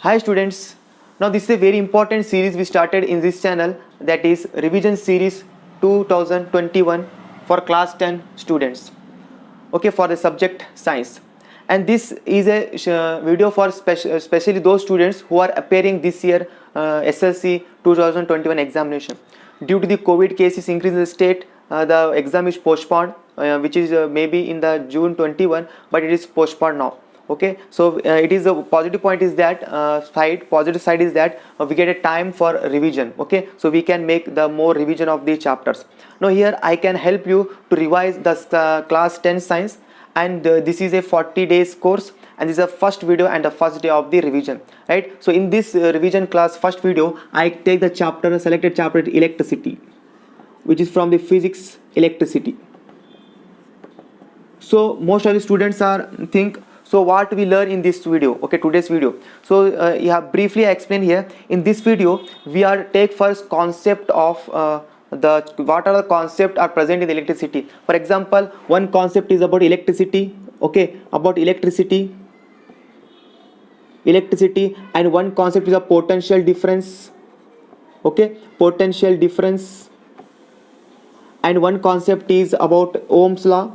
Hi students, now this is a very important series we started in this channel, that is revision series 2021 for class 10 students, okay, for the subject science. And this is a video for especially those students who are appearing this year SLC 2021 examination. Due to the COVID cases increase in the state, the exam is postponed, which is maybe in the June 21, but it is postponed now. Okay, so it is a positive point is that positive side is that we get a time for revision. Okay, so we can make the more revision of the chapters. Now here I can help you to revise the class 10 science, and this is a 40 days course, and this is the first video and the first day of the revision, right? So in this revision class first video, I take the chapter, selected chapter electricity, which is from the physics electricity. So most of the students are think, so what we learn in this video, okay, today's video. So yeah, briefly I explain here. In this video we are take first concept of what are the concept are present in electricity. For example, one concept is about electricity, okay, about electricity, and one concept is a potential difference, okay, potential difference, and one concept is about Ohm's law,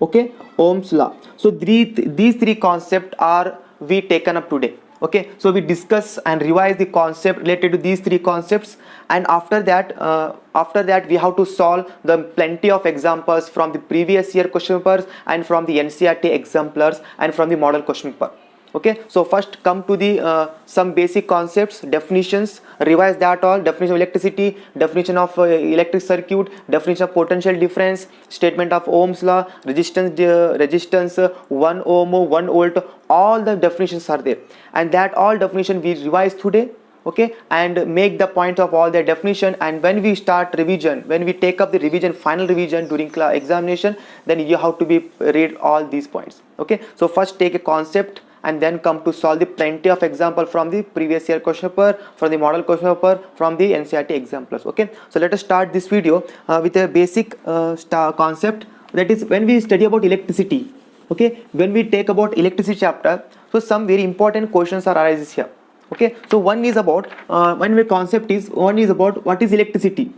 okay, Ohm's law. So these three concepts are we taken up today. Okay, so we discuss and revise the concept related to these three concepts, and after that we have to solve the plenty of examples from the previous year question papers and from the NCERT exemplars and from the model question paper. Okay, so first come to the some basic concepts, definitions, revise that all, definition of electricity, definition of electric circuit, definition of potential difference, statement of Ohm's law, resistance 1 ohm, 1 volt, all the definitions are there, and that all definition we revise today, okay, and make the point of all the definition. And when we start revision, when we take up the revision, final revision during examination, then you have to be read all these points. Okay, so first take a concept and then come to solve the plenty of example from the previous year question paper, from the model question paper, from the NCERT exemplars. Okay, so let us start this video with a basic concept, that is when we study about electricity. Okay, when we take about electricity chapter, so some very important questions are arises here. Okay, so one is about one is about what is electricity.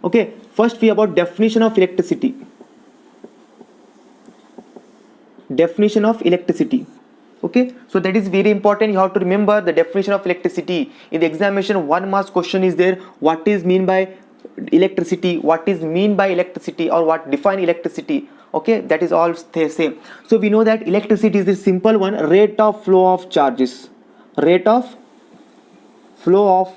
Okay, first we about definition of electricity. Definition of electricity. Okay, so that is very important. You have to remember the definition of electricity. In the examination, 1 mark question is there. What is mean by electricity? What is mean by electricity, or what define electricity? Okay, that is all the same. So we know that electricity is the simple one, rate of flow of charges. Rate of flow of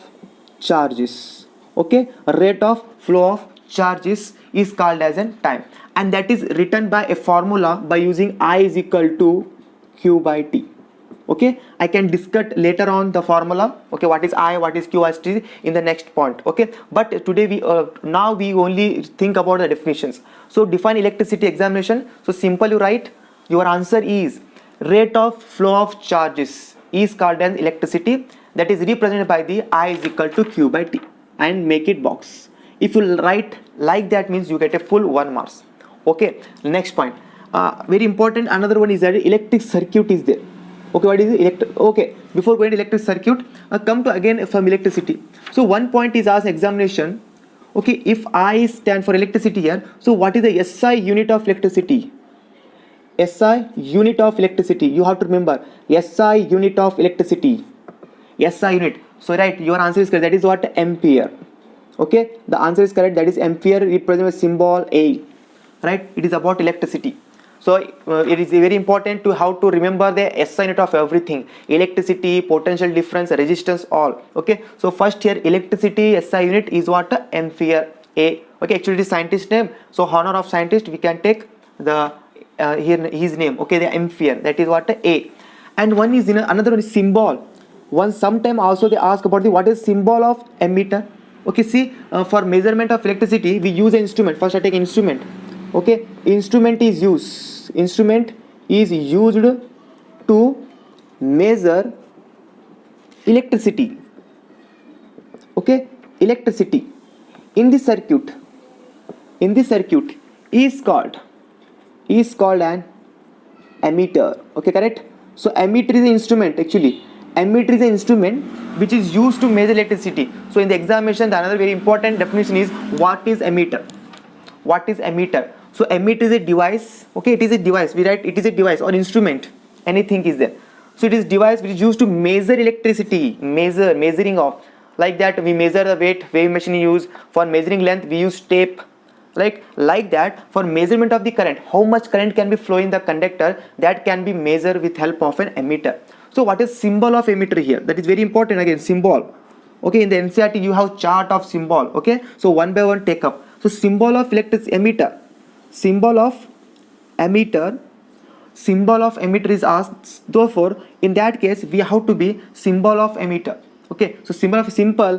charges. Okay, rate of flow of charges is called as an time, and that is written by a formula by using I is equal to Q by T. Okay, I can discuss later on the formula. Okay, what is I, what is Q as T in the next point. Okay, but today we now we only think about the definitions. So define electricity examination. So simple, you write your answer is rate of flow of charges is called as electricity, that is represented by the I is equal to Q by T, and make it box. If you write like that, means you get a full 1 marks. Okay, next point. Very important, another one is that electric circuit is there. Okay, what is electric? Okay, before going to electric circuit, come to again from electricity. So one point is asked examination. Okay, if I stand for electricity here, so what is the SI unit of electricity? SI unit of electricity, you have to remember SI unit of electricity. SI unit. So right, your answer is correct. That is what? Ampere. Okay, the answer is correct. That is ampere, represents a symbol A. Right, it is about electricity. So it is very important to how to remember the SI unit of everything: electricity, potential difference, resistance, all. Okay, so first here electricity SI unit is what? Ampere A. Okay, actually it is scientist name, so honor of scientist we can take the here his name. Okay, the ampere, that is what? A. And one is another one is symbol. One sometime also they ask about the what is symbol of ammeter. Okay, see, for measurement of electricity we use an instrument. First I take instrument. Okay, instrument is used to measure electricity. Okay, electricity in the circuit is called an ammeter. Okay, correct. So ammeter is an instrument actually. emitter is an instrument which is used to measure electricity. So in the examination, the another very important definition is what is emitter. What is emitter? So emitter is a device. Okay, it is a device. We write it is a device or instrument. Anything is there. So it is device which is used to measure electricity. Measuring of. Like that, we measure the weight. Weighing machine use for measuring length. We use tape. Like that, for measurement of the current, how much current can be flowing in the conductor, that can be measured with help of an emitter. So what is symbol of emitter here? That is very important. Again, symbol. Okay, in the NCERT you have chart of symbol. Okay, so one by one take up. So symbol of emitter. Symbol of emitter. Symbol of emitter is asked. Therefore, in that case, we have to be symbol of emitter. Okay, so symbol of simple,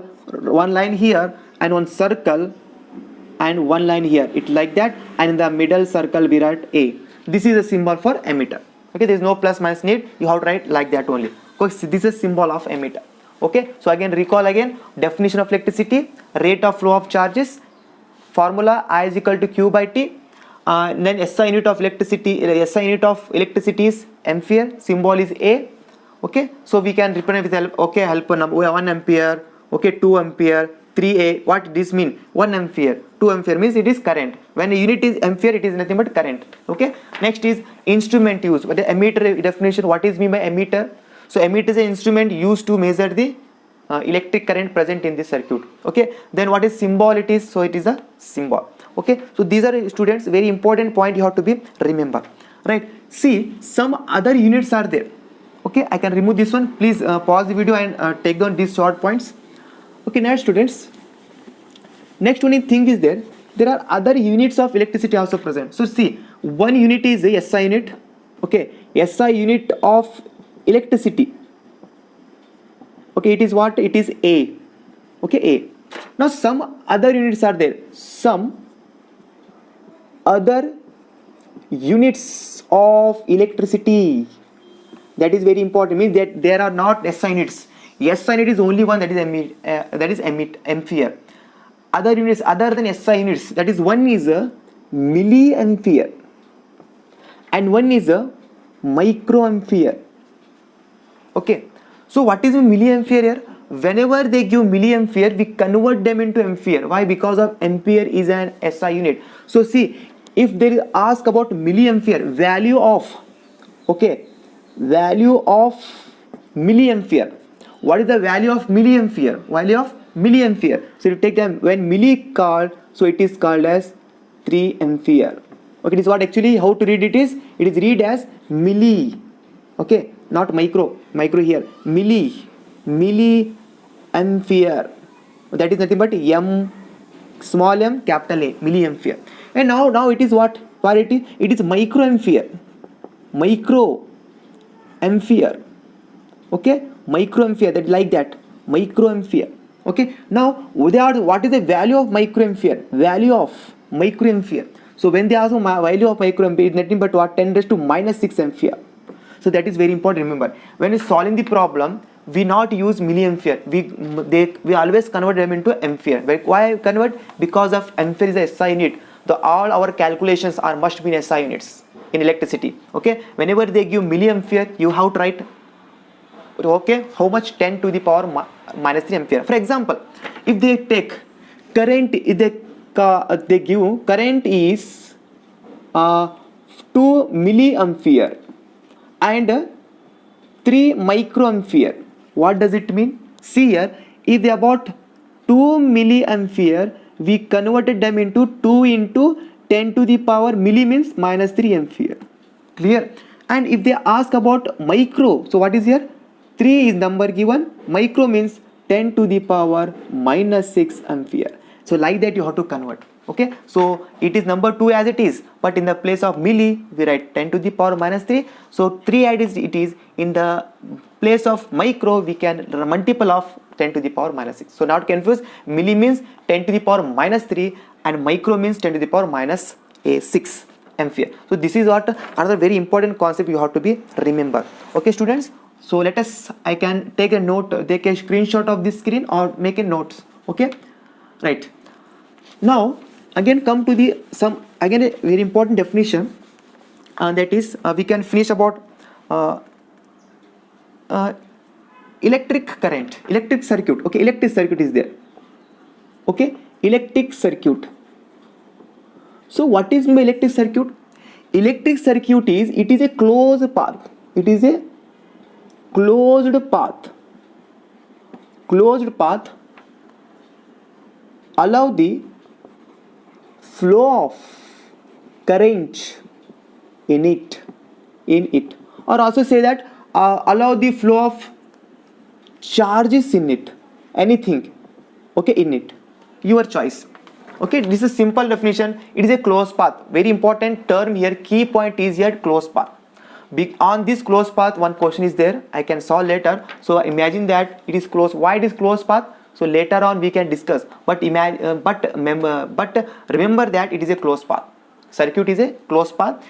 one line here and one circle and one line here. It like that, and in the middle circle we write A. This is a symbol for emitter. Okay, there is no plus minus need. You have to write like that only. Because this is symbol of emitter. Okay, so again recall again definition of electricity, rate of flow of charges, formula I is equal to Q by T. Then SI unit of electricity. SI unit of electricity is ampere. Symbol is A. Okay, so we can represent with help. Okay, help number 1 ampere. Okay, 2 ampere. 3A. What this mean? 1 ampere. 2 ampere means it is current. When a unit is ampere, it is nothing but current. Okay. Next is instrument use. But the emitter definition. What is mean by emitter? So emitter is an instrument used to measure the electric current present in the circuit. Okay. Then what is symbol? It is, so it is a symbol. Okay. So these are, students, very important point you have to be remember. Right. See, some other units are there. Okay. I can remove this one. Please pause the video and take down these short points. Okay, now students, next one thing is there are other units of electricity also present. So see, one unit is a SI unit. Okay, SI unit of electricity. Okay, it is what? It is A. Okay, A. Now some other units are there. Some other units of electricity. That is very important. Means that there are not SI units. SI unit is only one, that is ampere. Other units other than SI units, that is one is a milliampere and one is a microampere. Okay, so what is a milliampere here? Whenever they give milliampere, we convert them into ampere. Why? Because of ampere is an SI unit. So see, if they ask about milliampere, value of milliampere. What is the value of milliampere? Value of milliampere. So you take them when milli called, so it is called as 3 ampere. Okay, this is what actually how to read it is. It is read as milli. Okay, not micro. Micro here. Milli ampere. That is nothing but M, small m, capital A, milliampere. And now it is what? What it is? It is microampere. Microampere. Okay, microampere, that like that, microampere. Okay, now what is the value of microampere? Value of microampere. So when they ask value of microampere, it's nothing but what? 10 raised to minus 6 ampere. So that is very important. Remember, when you're solving the problem, we not use milliampere. We always convert them into ampere. Why convert? Because of ampere is a SI unit. All our calculations must be in SI units in electricity. Okay, whenever they give milliampere, you have to write. Okay, how much? 10 to the power minus 3 ampere. For example, if they take current, if they give current is 2 milliampere and 3 microampere. What does it mean? See here, if they about 2 milliampere, we converted them into 2 into 10 to the power milli means minus 3 ampere. Clear? And if they ask about micro, so what is here? 3 is number given, micro means 10 to the power minus 6 ampere. So like that you have to convert. Okay, so it is number 2 as it is, but in the place of milli we write 10 to the power minus 3. So 3 as it is, in the place of micro we can multiple of 10 to the power minus 6. So not confused, milli means 10 to the power minus 3 and micro means 10 to the power minus 6 ampere. So this is what another very important concept you have to be remember. Okay students, so let us, I can take a note, take a screenshot of this screen or make a notes. Okay, right. Now again come to the again a very important definition, that is we can finish about electric current, electric circuit. Okay, electric circuit is there. Okay, electric circuit. So what is my electric circuit? Electric circuit is, it is a closed path. It is a closed path. Closed path allow the flow of current in it, or also say that allow the flow of charges in it, anything, okay, in it, your choice. Okay, this is simple definition. It is a closed path. Very important term here, key point is here closed path. On this closed path, one question is there, I can solve later. So imagine that it is closed. Why it is closed path? So later on we can discuss, but remember that it is a closed path. Circuit is a closed path.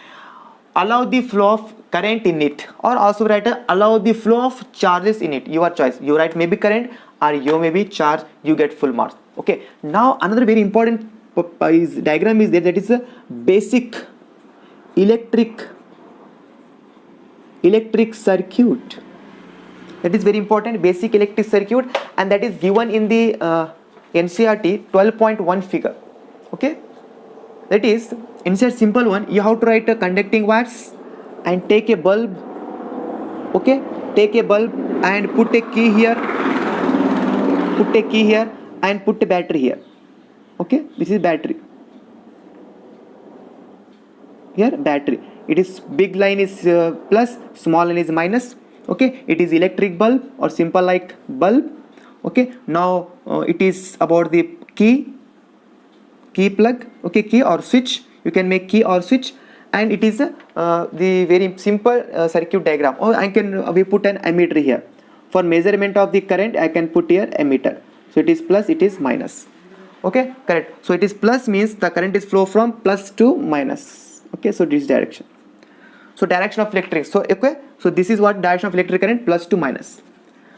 Allow the flow of current in it, or also write allow the flow of charges in it, your choice. You write maybe current or you maybe charge, you get full marks. Okay, now another very important diagram is there, that is a basic electric circuit. That is very important, basic electric circuit, and that is given in the NCERT 12.1 figure. Okay, that is inside simple one, you have to write a conducting wires and take a bulb. Okay, take a bulb and put a key here, and put a battery here. Okay, this is battery. Here battery, it is big line is plus, small line is minus. Okay, it is electric bulb or simple like bulb. Okay, now it is about the key plug. Okay, key or switch, you can make key or switch, and it is the very simple circuit diagram. Or I can we put an ammeter here for measurement of the current. I can put here ammeter. So it is plus, it is minus. Okay, correct. So it is plus means the current is flow from plus to minus. Okay, so this direction. So direction of electric. So okay, so this is what direction of electric current, plus to minus.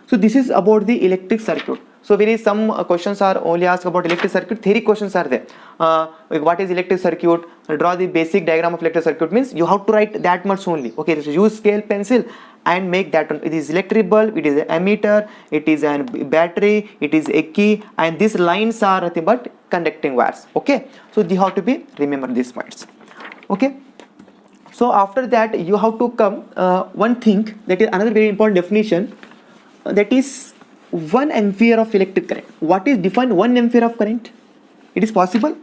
So this is about the electric circuit. So very some questions are only asked about electric circuit. Theory questions are there. What is electric circuit? Draw the basic diagram of electric circuit, means you have to write that much only. Okay, so use scale pencil and make that one. It is electric bulb, it is an ammeter, it is a battery, it is a key, and these lines are nothing but conducting wires. Okay, so you have to be remember these points. Okay, so after that you have to come one thing, that is another very important definition, that is 1 ampere of electric current. What is defined 1 ampere of current? It is possible.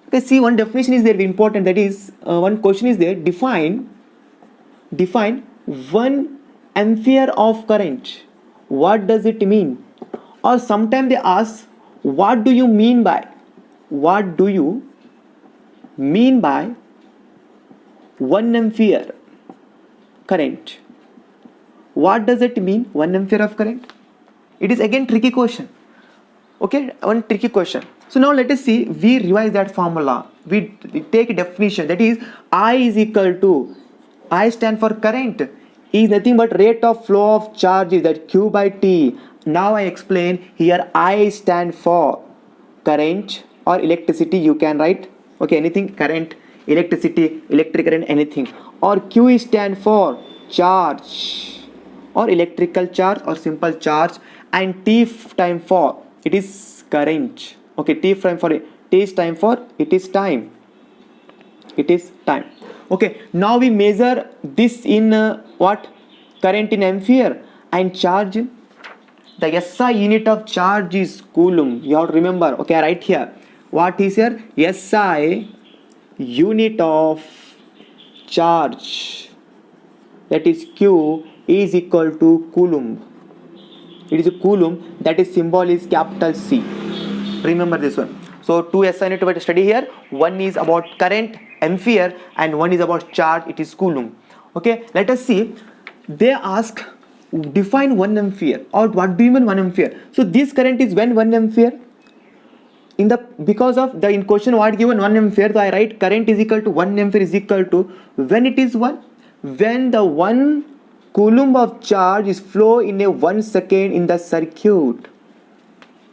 Okay, see, one definition is there very important, that is one question is there, define 1 ampere of current. What does it mean? Or sometimes they ask, what do you mean by 1 ampere current? What does it mean, 1 ampere of current? It is again tricky question. Okay, one tricky question. So now let us see, we revise that formula. We take a definition, that is I is equal to, I stand for current, is nothing but rate of flow of charges, that Q by T. Now I explain here, I stand for current or electricity, you can write, okay, anything, current, electricity, electric current, anything. Or Q is stand for charge or electrical charge or simple charge, and T time for, it is current. Okay, T time for, T is time for, it is time. Okay, now we measure this in what? Current in ampere, and charge. The SI unit of charge is coulomb. You have to remember. Okay, right here. What is here? SI unit of charge, that is Q, is equal to coulomb. It is a coulomb, that is symbol is capital C. Remember this one. So two SI unit to study here. One is about current, ampere, and one is about charge, it is coulomb. Okay, let us see. They ask, define 1 ampere, or what do you mean 1 ampere? So this current is when 1 ampere? Because of the in question what given 1 ampere, so I write current is equal to 1 ampere is equal to, when it is 1, when the 1 coulomb of charge is flow in a 1 second in the circuit.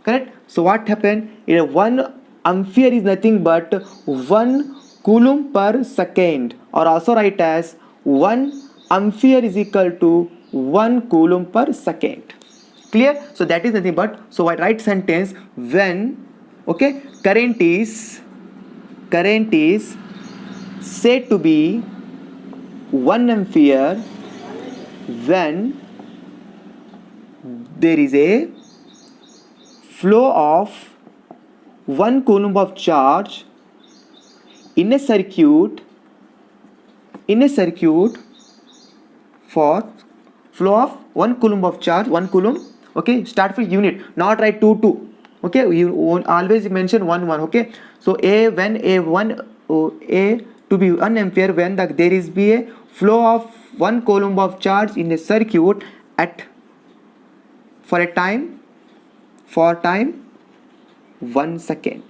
Correct? So what happened? In a 1 ampere is nothing but 1 coulomb per second, or also write as 1 ampere is equal to 1 coulomb per second. Clear? So that is nothing but, so I write sentence when, okay, current is said to be 1 ampere when there is a flow of 1 coulomb of charge in a circuit for flow of 1 coulomb of charge, 1 coulomb, okay, start with unit, not write 2, okay, you always mention 1, okay. So a when a to be 1 ampere when there is be a flow of 1 coulomb of charge in a circuit at for time 1 second.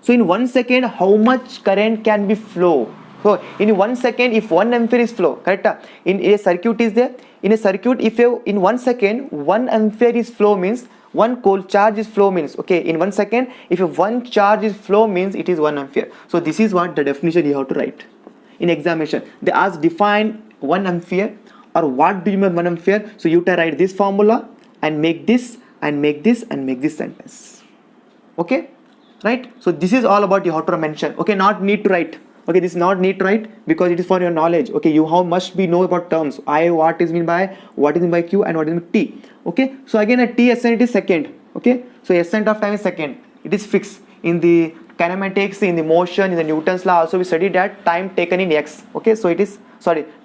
So in 1 second, how much current can be flow? So in 1 second, if 1 ampere is flow, correct? In a circuit is there. In a circuit, if you in 1 second 1 ampere is flow means 1 charge is flow means, okay, in 1 second if 1 charge is flow means it is 1 ampere. So this is what the definition you have to write in examination. They ask define 1 ampere or what do you mean 1 ampere. So you have to write this formula and make this and make this and make this sentence, okay, right? So this is all about you have to mention, okay, not need to write, okay, this is not need to write because it is for your knowledge, okay, you how must be know about terms, I what is mean by, what is mean by q and what is mean by t, okay. So again a t SN it is second, okay, so SN of time is second, it is fixed in the kinematics, in the motion, in the Newton's law also we studied that time taken in x, okay, so it is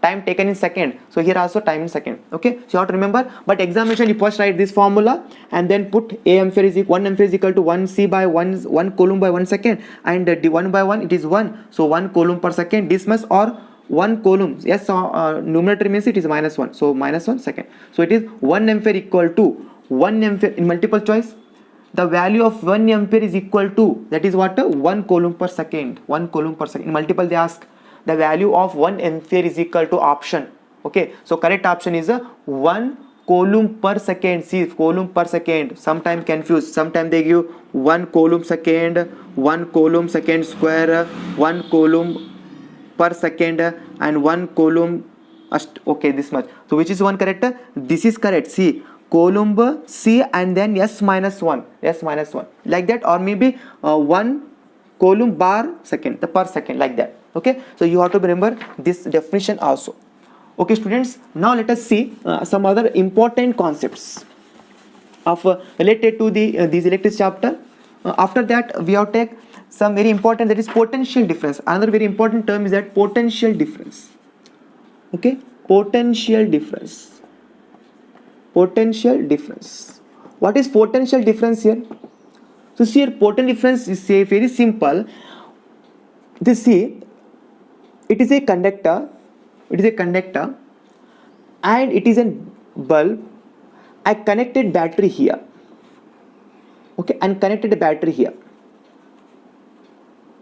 time taken in second, so here also time in second, okay. So you have to remember, but examination you first write this formula and then put a ampere is 1 ampere is equal to 1 c by 1 coulomb by 1 second, and the 1 by 1 it is 1, so 1 coulomb per second, this much or 1 coulomb, yes, numerator means it is -1, so -1 second, so it is 1 ampere equal to 1 ampere in multiple choice. The value of 1 ampere is equal to, that is what, 1 coulomb per second, 1 coulomb per second. In multiple they ask the value of 1 ampere is equal to option, okay. So correct option is 1 coulomb per second. See, coulomb per second, sometime confused, sometime they give 1 coulomb second, 1 coulomb second square, 1 coulomb per second and 1 coulomb, okay, this much. So which is one correct? This is correct. See, coulomb C and then S minus 1, like that, or maybe 1 coulomb bar second, the per second, like that, okay. So you have to remember this definition also, okay students. Now let us see some other important concepts of related to the these electric chapter. After that we have to take some very important, that is potential difference. Another very important term is that potential difference, okay, potential difference. What is potential difference here? So see here, potential difference is very simple. This see, it is a conductor, and it is a bulb. I connected battery here, okay, and connected a battery here.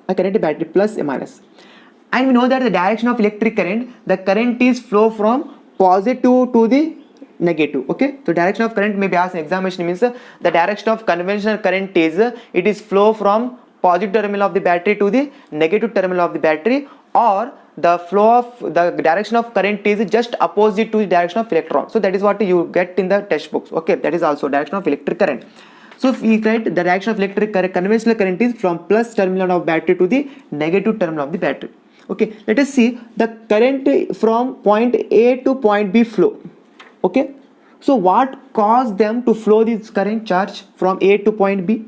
I connected battery plus a minus, and we know that the direction of electric current, the current is flow from positive to the negative, okay. So direction of current may be asked in examination means the direction of conventional current is it is flow from positive terminal of the battery to the negative terminal of the battery, or the flow of the direction of current is just opposite to the direction of electron. So that is what you get in the textbooks, okay. That is also direction of electric current. So if we write the direction of electric current, conventional current is from plus terminal of battery to the negative terminal of the battery, okay. Let us see the current from point A to point B flow, okay. So what caused them to flow this current charge from A to point B?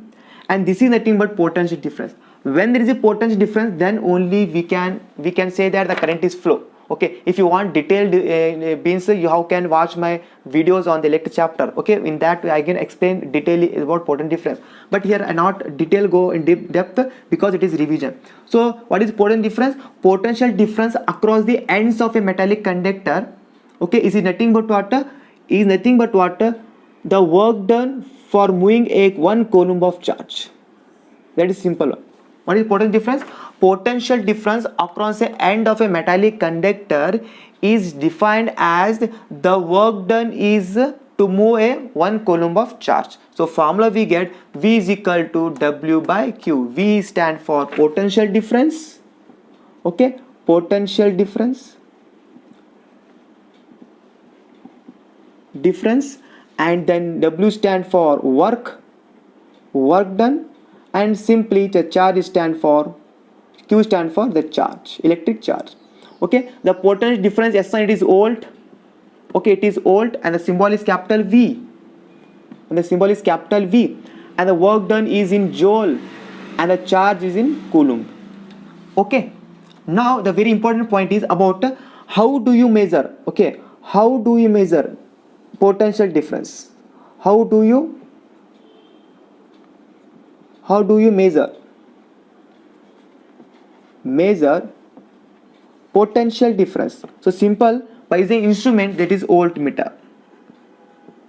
And this is nothing but potential difference. When there is a potential difference, then only we can say that the current is flow, okay. If you want detailed means you can watch my videos on the electric chapter, okay. In that I can explain detail about potential difference, but here I not detail go in deep depth because it is revision. So what is potential difference? Potential difference across the ends of a metallic conductor, okay, is nothing but what? The work done for moving a 1 coulomb of charge. That is simple. What is potential difference? Potential difference across the end of a metallic conductor is defined as the work done is to move a 1 coulomb of charge. So formula we get V is equal to W by Q. V stand for potential difference, okay, potential difference, and then W stand for work done, and simply the charge stand for Q stand for the charge, electric charge. Okay, the potential difference SI, it is volt. Okay, it is volt, and the symbol is capital V, and the work done is in joule, and the charge is in coulomb. Okay, now the very important point is about how do you measure. Okay, how do you measure potential difference? How do you measure potential difference? So simple, by using instrument that is voltmeter.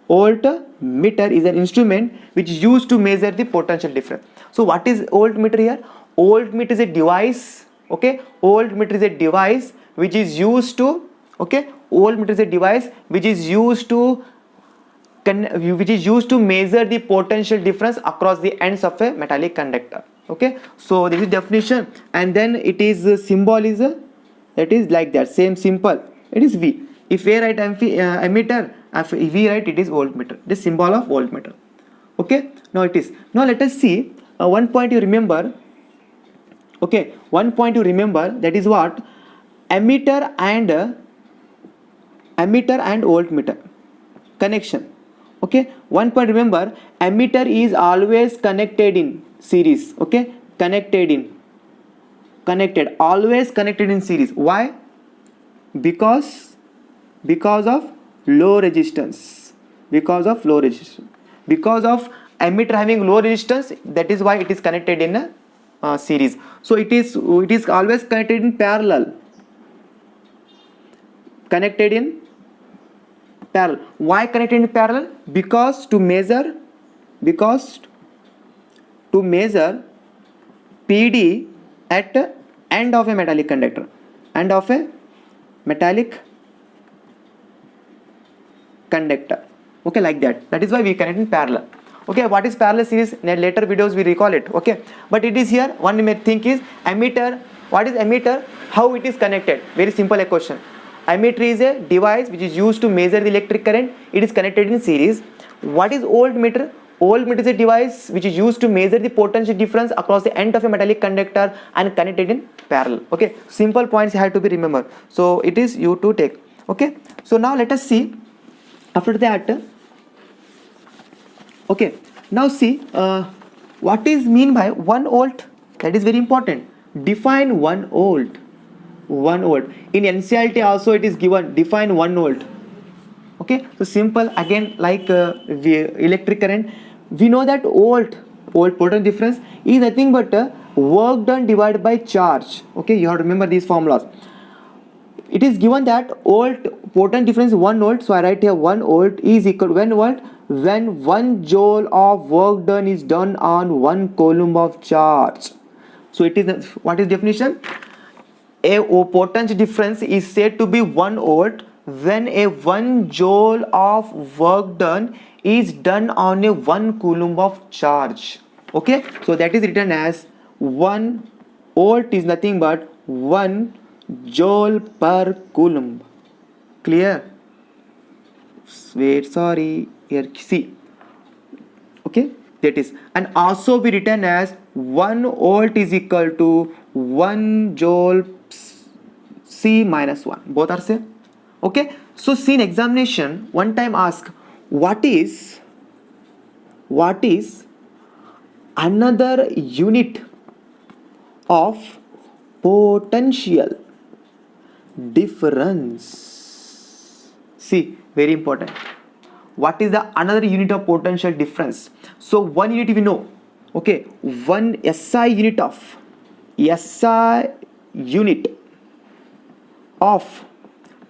Voltmeter is an instrument which is used to measure the potential difference. So what is voltmeter here? Voltmeter is a device. Okay, voltmeter is a device which is used to, okay, voltmeter is a device which is used to measure the potential difference across the ends of a metallic conductor. Okay, so this is definition, and then it is symbol is that is like that, same simple, it is V. If we write ammeter, if we write, it is voltmeter, the symbol of voltmeter. Okay, now it is, now let us see one point you remember. Okay, one point you remember, that is what? Ammeter and voltmeter connection. Okay, one point remember, ammeter is always connected in series. Okay, always connected in series. Why? Because of low resistance. Because of ammeter having low resistance, that is why it is connected in a series. So it is always connected in parallel. Why connected in parallel? Because to measure PD at the end of a metallic conductor, okay, like that. That is why we connect in parallel. Okay, what is parallel series? In later videos we recall it. Okay, but it is here, one may think is ammeter. What is ammeter? How it is connected? Very simple a question. Ammeter is a device which is used to measure the electric current. It is connected in series. What is voltmeter? Voltmeter is a device which is used to measure the potential difference across the end of a metallic conductor and connected in parallel. Okay, simple points have to be remembered. So it is you to take. Okay, so now let us see after that. Okay, now see what is mean by 1 volt. That is very important. Define 1 volt. 1 volt. In NCERT also it is given, define 1 volt. Okay, so simple again, like electric current, we know that volt potential difference is nothing but work done divided by charge. Okay, you have to remember these formulas. It is given that volt potential difference 1 volt, so I write here 1 volt is equal to 1 volt when 1 joule of work done is done on 1 coulomb of charge. So it is, what is definition? A potential difference is said to be 1 volt when a 1 joule of work done is done on a 1 coulomb of charge. Okay, so that is written as 1 volt is nothing but 1 joule per coulomb. Clear? Wait, sorry, here see. Okay, that is, and also be written as 1 volt is equal to 1 joule C minus 1. Both are same. Okay, so see in examination one time ask what is another unit of potential difference. See, very important. What is the another unit of potential difference? So 1 unit we know. Okay, 1 SI unit of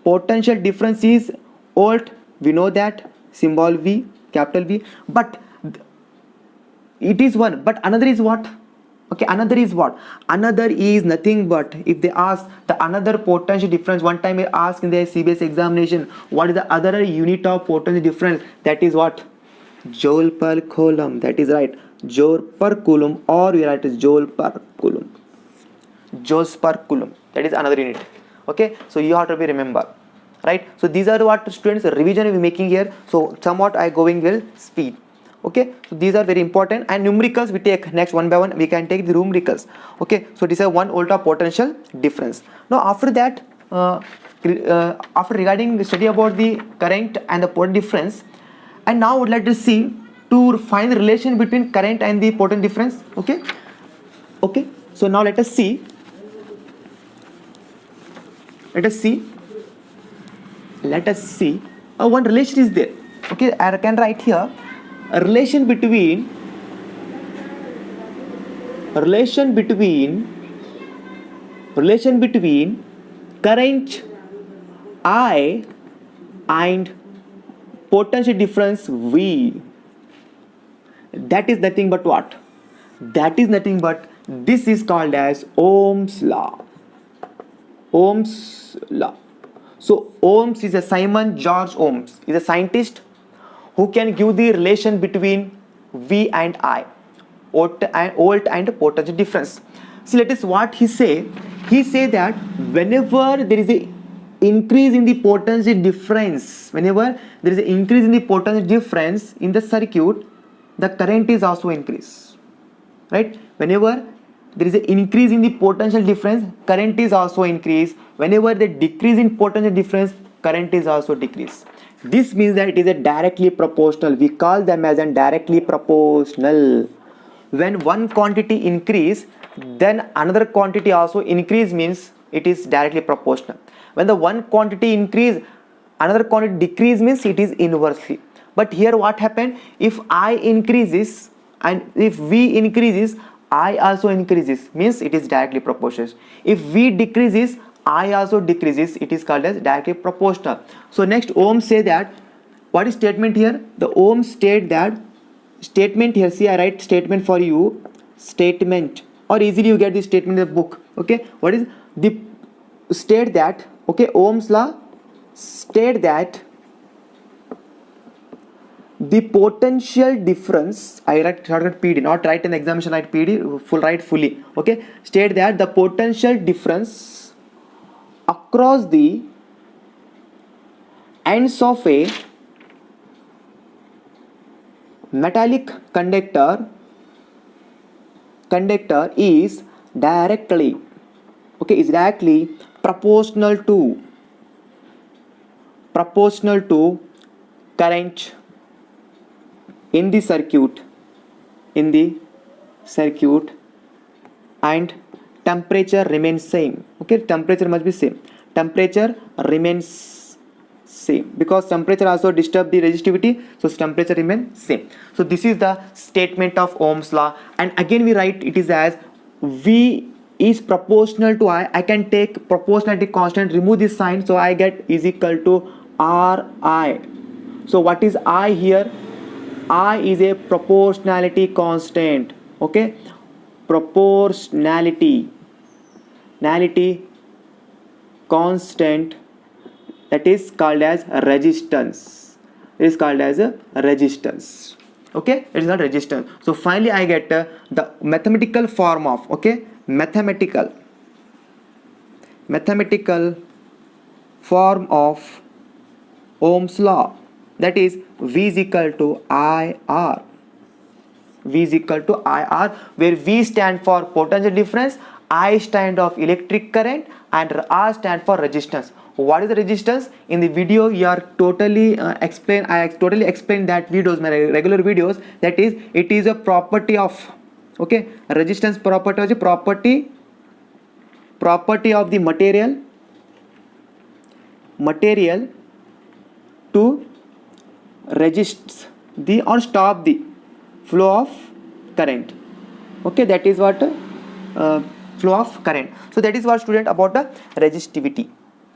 potential difference is volt. We know that, symbol V, capital V, but it is 1, but another is what? Okay, another is what? Another is nothing but, if they ask the another potential difference, one time I asked in the CBS examination, what is the other unit of potential difference? That is what? Joule per coulomb. That is right, joule per coulomb, or we write as joule per coulomb. Joules per coulomb, that is another unit. Okay, so you have to be remember. right? So these are what students revision we making here. So somewhat I going well speed. Okay, so these are very important. And numericals we take next one by one. We can take the numericals. Okay, so this is 1 volt of potential difference. Now after that, after regarding the study about the current and the potential difference, and now let us see to find the relation between current and the potential difference. Okay, okay, so now let us see one relation is there. Okay, I can write here a relation between current I and potential difference V. That is nothing but what? That is nothing but, this is called as Ohm's law. Ohm's law. So Ohms is a Simon George Ohms is a scientist who can give the relation between V and I, volt and potential difference. See, let us what he say. He say that whenever there is a increase in the potential difference, whenever there is an increase in the potential difference in the circuit, the current is also increase, right? Whenever there is an increase in the potential difference, current is also increase. Whenever the decrease in potential difference, current is also decrease. This means that it is a directly proportional. We call them as a directly proportional. When one quantity increase, then another quantity also increase, means it is directly proportional. When the one quantity increase, another quantity decrease, means it is inversely. But here what happened? If I increases and if V increases, I also increases, means it is directly proportional. If V decreases, I also decreases, it is called as directly proportional. So next Ohm say that, what is statement here? The Ohm state that, statement here, see I write statement for you, statement, or easily you get this statement in the book. Okay, what is the state that, okay, Ohm's law state that the potential difference, I write shortcut PD, not write in the examination, write PD, write fully. Okay, state that the potential difference across the ends of a metallic conductor is directly, okay, is directly proportional to current in the circuit, and temperature remains same. Okay, temperature must be same. Temperature remains same because temperature also disturb the resistivity, so temperature remains same. So this is the statement of Ohm's law. And again we write it is as V is proportional to I. I can take proportionality constant, remove this sign, so I get is equal to Ri. So what is I here? I is a proportionality constant. Okay, proportionality constant, that is called as resistance. It is called as a resistance. Okay, it is not resistance. So finally I get the mathematical form of, okay, mathematical form of Ohm's law, that is V is equal to IR. V is equal to IR, where V stand for potential difference, I stand of electric current, and R stand for resistance. What is the resistance? In the video you are totally explain. I totally explain that videos, my regular videos. That is, it is a property of, okay, resistance property of the material to resist the or stop the flow of current. Okay, that is what flow of current. So that is what, student, about the resistivity.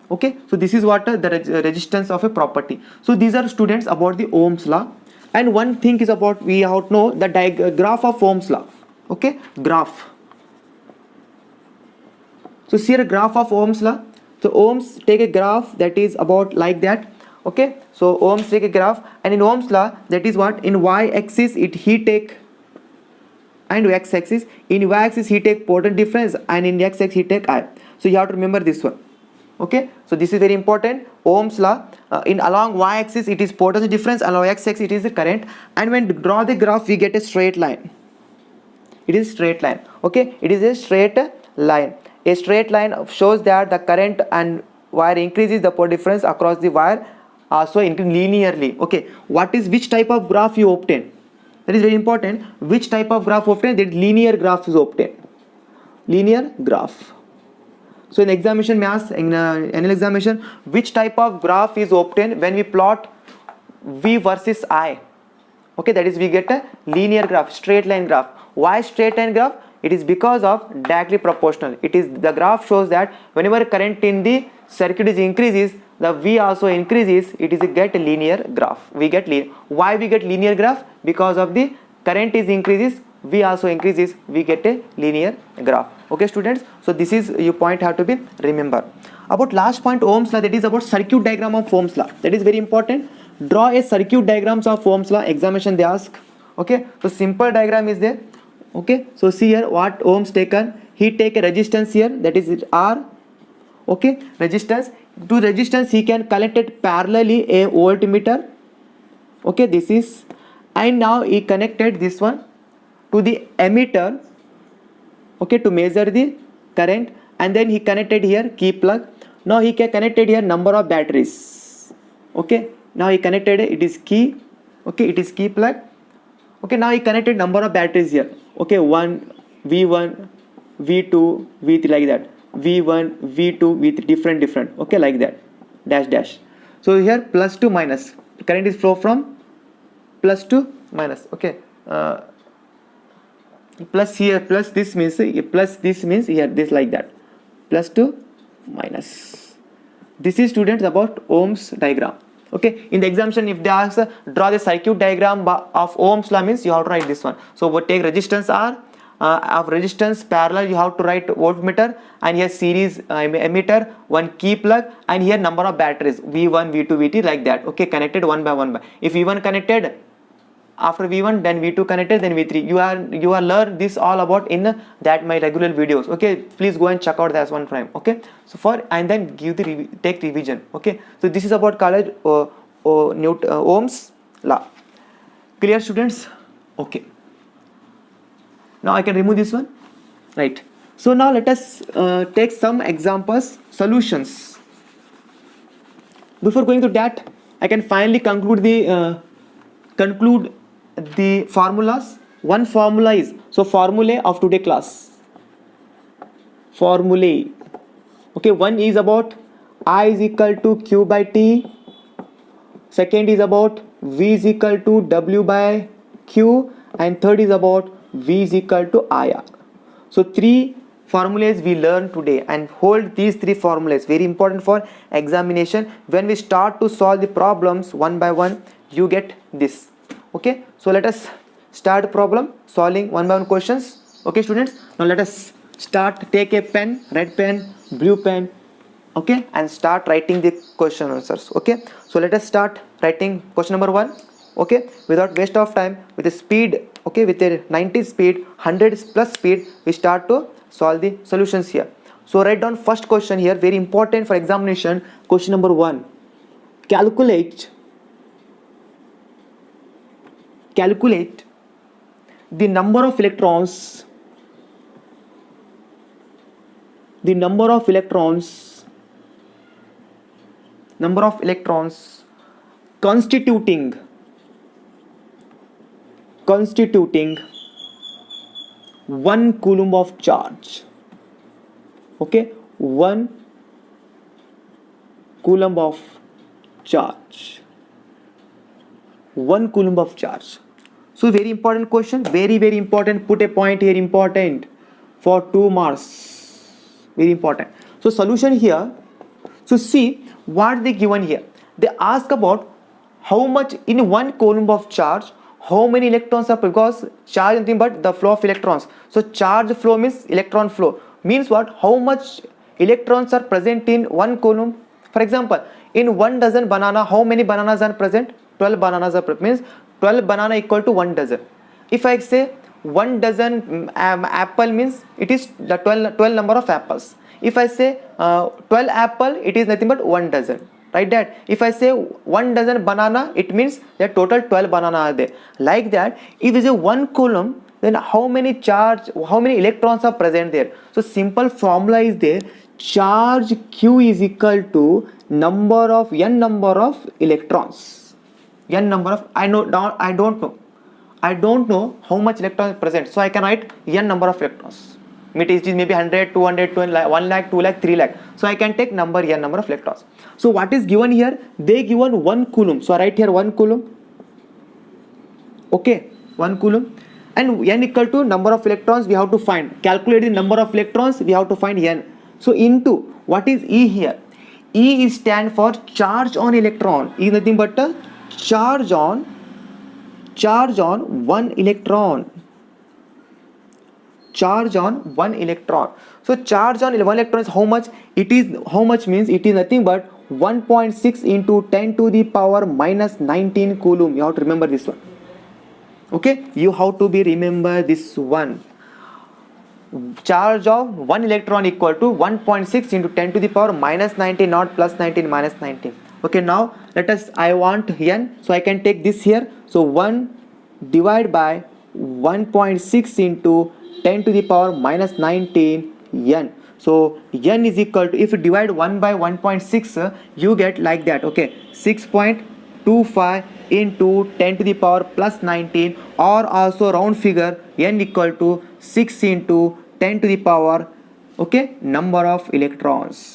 Okay, so this is what the resistance of a property. So these are, students, about the Ohm's law. And one thing is about, we have to know the graph of Ohm's law. Okay, graph. So see a graph of Ohm's law. So Ohm's take a graph that is about like that. Okay, so Ohm's take a graph, and in Ohm's law, that is what, in y-axis he take, and x-axis, in y-axis he take potential difference, and in x-axis he take I. So you have to remember this one. Okay, so this is very important. Ohm's law. In along y-axis it is potential difference, along x-axis it is the current, and when draw the graph we get a straight line. It is straight line. Okay, it is a straight line. A straight line shows that the current and wire increases, the potential difference across the wire also increase linearly. Okay, what is, which type of graph you obtain? That is very important. Which type of graph obtain? That linear graph is obtained. Linear graph. So in examination mass, in annual examination, which type of graph is obtained when we plot V versus I? Okay, that is we get a linear graph, straight line graph. Why straight line graph? It is because of directly proportional. It is, the graph shows that whenever current in the circuit is increases, the V also increases. It is a get a linear graph. We get linear. Why we get linear graph? Because of the current is increases, V also increases, we get a linear graph. Okay students, so this is your point have to be remember. About last point, Ohm's law, that is about circuit diagram of Ohm's law. That is very important. Draw a circuit diagrams of Ohm's law. Examination they ask. Okay, so simple diagram is there. Okay, so see here what Ohm's taken. He take a resistance here, that is R. Okay, resistance. To resistance he can connect it parallelly a voltmeter. Okay, this is, and now he connected this one to the emitter. Okay, to measure the current, and then he connected here key plug. Now he can connected here number of batteries. Okay, now he connected it is key. Okay, it is key plug. Okay, now he connected number of batteries here. Okay, 1 V1 V2 V3 like that, V1 V2 V3 different. Okay, like that, dash. So here plus to minus, current is flow from plus to minus. Okay, plus here, plus this means here this like that, plus to minus. This is students about Ohm's diagram. Okay, in the examination if they ask draw the circuit diagram of Ohm's law, means you have to write this one. So what take resistance R, of resistance parallel you have to write voltmeter, and here series emitter, one key plug, and here number of batteries V1 V2 V3 like that. Okay, connected one by one. If V1 connected, after V1 then V2 connected, then V3. You are learn this all about in that my regular videos. Okay, please go and check out that one time. Okay, so for, and then give the take revision. Okay, so this is about college Ohm's law. Clear students? Okay, now I can remove this one, right? So now let us take some examples, solutions. Before going to that, I can finally conclude the formulas. One formula is, so formulae of today class, formulae. Okay, one is about I is equal to Q by T, second is about V is equal to W by Q, and third is about V is equal to IR. So three formulas we learn today, and hold these three formulas, very important for examination. When we start to solve the problems one by one, you get this. Okay, so let us start problem solving one by one questions. Okay students, now let us start. Take a pen, red pen, blue pen, okay, and start writing the question answers. Okay, so let us start writing question number 1. Okay, without waste of time, with a speed, okay, with a 90 speed, 100 plus speed, we start to solve the solutions here. So write down first question here, very important for examination. Question number 1, calculate the number of electrons constituting 1 coulomb of charge. Okay, 1 coulomb of charge. 1 coulomb of charge. So very important question, very important. Put a point here, important for 2 marks, very important. So solution here. So see what they given here. They ask about how much in 1 coulomb of charge, how many electrons are, because charge nothing but the flow of electrons. So charge flow means electron flow, means what? How much electrons are present in 1 coulomb. For example, in 1 dozen banana, how many bananas are present? 12 bananas are present, means 12 banana equal to 1 dozen. If I say 1 dozen apple, means it is the 12 number of apples. If I say 12 apple, it is nothing but 1 dozen. Right, that if I say 1 dozen banana, it means that total 12 banana are there. Like that, if it is a 1 coulomb, then how many electrons are present there? So simple formula is there. Charge Q is equal to n number of electrons. N number of, I don't know how much electrons is present, so I can write n number of electrons. It is maybe 100, 200, 1 lakh, 2 lakh, 3 lakh. So I can take n number of electrons. So what is given here? They given 1 coulomb. So I write here 1 coulomb. Okay, 1 coulomb. And n equal to number of electrons we have to find. Calculate the number of electrons, we have to find n. So into, what is E here? E is stand for charge on electron. E is nothing but a charge on 1 electron. Charge on 1 electron. So charge on 1 electron is how much? It is how much means it is nothing but 1.6 into 10 to the power minus 19 coulomb. You have to remember this one. Okay, you have to remember this one. Charge of 1 electron equal to 1.6 into 10 to the power minus 19, not plus 19, minus 19. Okay, now I want n, so I can take this here. So 1 divided by 1.6 into 10 to the power minus 19 n. So n is equal to, if you divide 1 by 1.6, you get like that. Okay, 6.25 into 10 to the power plus 19, or also round figure n equal to 6 into 10 to the power, okay, number of electrons.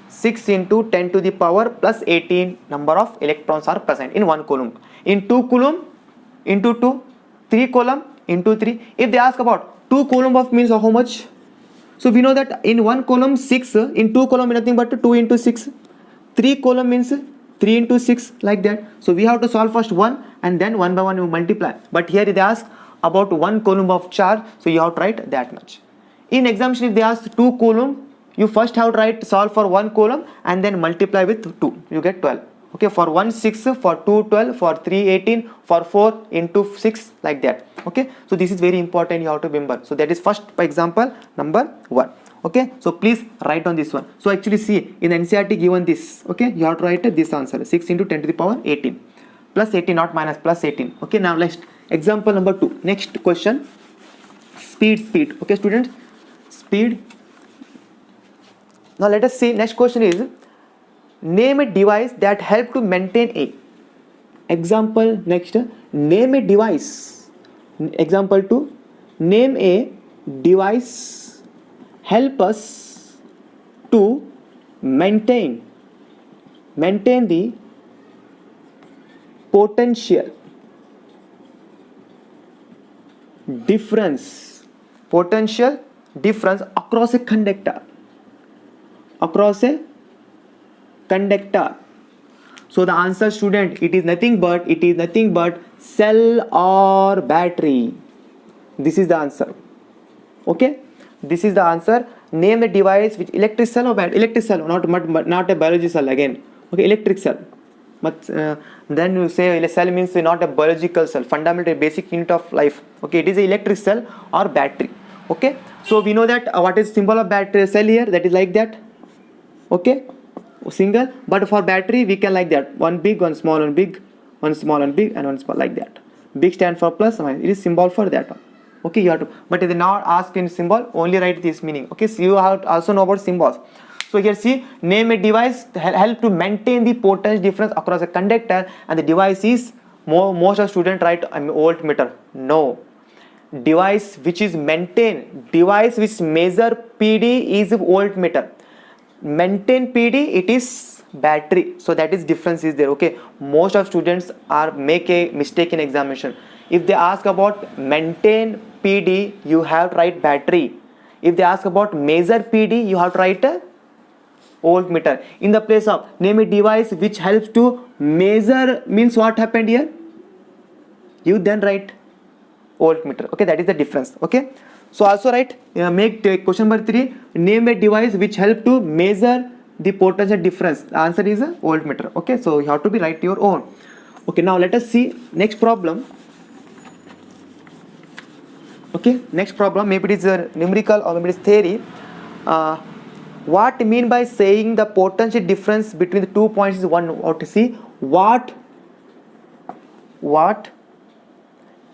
6 into 10 to the power plus 18 number of electrons are present in 1 coulomb. In 2 coulomb, into 2, 3 coulomb, into 3. If they ask about 2 coulomb of means how much? So we know that in 1 coulomb 6, in 2 coulomb nothing but 2 into 6. 3 coulomb means 3 into 6, like that. So we have to solve first 1 and then 1 by 1 you multiply. But here they ask about 1 coulomb of charge, so you have to write that much. In examination, if they ask 2 coulomb, you first have to solve for 1 coulomb and then multiply with 2. You get 12. Okay, for 1 6, for 2 12, for 3 18, for 4 into 6, like that. Okay, so this is very important, you have to remember. So that is first example number 1. Okay, so please write on this one. So actually see, in NCERT given this, okay, you have to write this answer, 6 into 10 to the power 18 plus 18, not minus, plus 18. Okay, now let's example number 2. Next question, speed. Okay students, speed. Now let us see, next question is, name a device that help to maintain a. Example next, name a device. Example 2, name a device help us to maintain the potential difference across a conductor. So the answer, student, it is nothing but cell or battery. This is the answer. Okay, this is the answer. Name the device which electric cell or battery. Electric cell, not a biology cell again. Okay, electric cell. But then you say cell means not a biological cell, fundamental basic unit of life. Okay, it is a electric cell or battery. Okay, so we know that what is symbol of battery cell here, that is like that. Okay, single, but for battery we can like that, one big, one small, one big, one small and big, and one small, like that. Big stand for plus, it is symbol for that one. Okay, you have to, but if they not ask in symbol, only write this meaning. Okay, so you have to also know about symbols. So here see, name a device help to maintain the potential difference across a conductor, and the device is, most of students write voltmeter. No, device which is maintain, device which measure PD is voltmeter. Maintain PD, it is battery. So that is difference is there. Okay, most of students are make a mistake in examination. If they ask about maintain PD, you have to write battery. If they ask about measure PD, you have to write a voltmeter. In the place of name a device which helps to measure, means what happened here, you then write voltmeter. Okay, that is the difference. Okay, so also write, make question number 3, name a device which help to measure the potential difference. The answer is a voltmeter. Okay, so you have to write your own. Okay, now let us see next problem. Okay, next problem, maybe it is a numerical or maybe it is theory. What mean by saying the potential difference between the 2 points is 1? Or to see what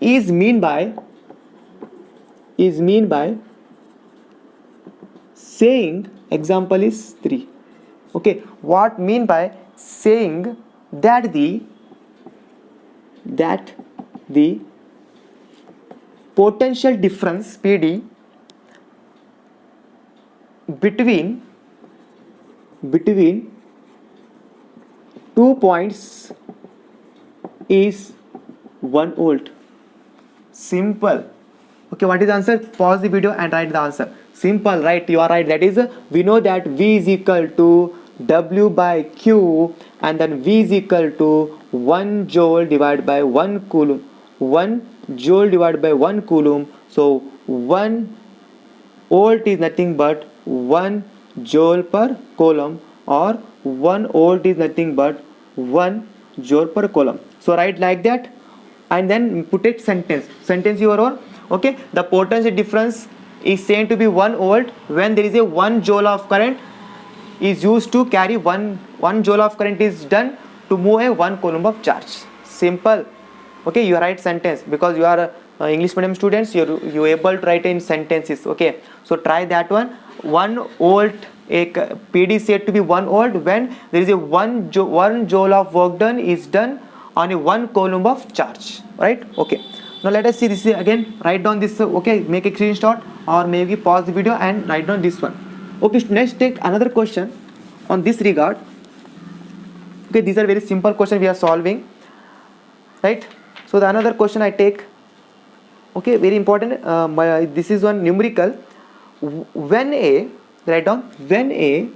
is mean by saying, example is 3. Okay, what mean by saying that the potential difference PD between 2 points is 1 volt? Simple. Okay, what is the answer? Pause the video and write the answer. Simple, right? You are right. That is, we know that V is equal to W by Q, and then V is equal to 1 joule divided by 1 coulomb. 1 joule divided by 1 coulomb. So 1 volt is nothing but 1 joule per coulomb, or 1 volt is nothing but 1 joule per coulomb. So write like that, and then put it sentence your own. Okay, the potential difference is said to be 1 volt when there is a 1 joule of current is used to carry 1 joule of current is done to move a 1 coulomb of charge. Simple. Okay, you write sentence because you are English medium students, you able to write in sentences. Okay, so try that one. 1 volt, a PD said to be 1 volt when there is a 1 joule of work done is done on a 1 coulomb of charge, right? Okay, now let us see this again. Write down this. Okay, make a screenshot or maybe pause the video and write down this one. Okay, next take another question on this regard. Okay, these are very simple questions we are solving, right? So the another question I take, okay, very important. This is one numerical. When a, write down, when a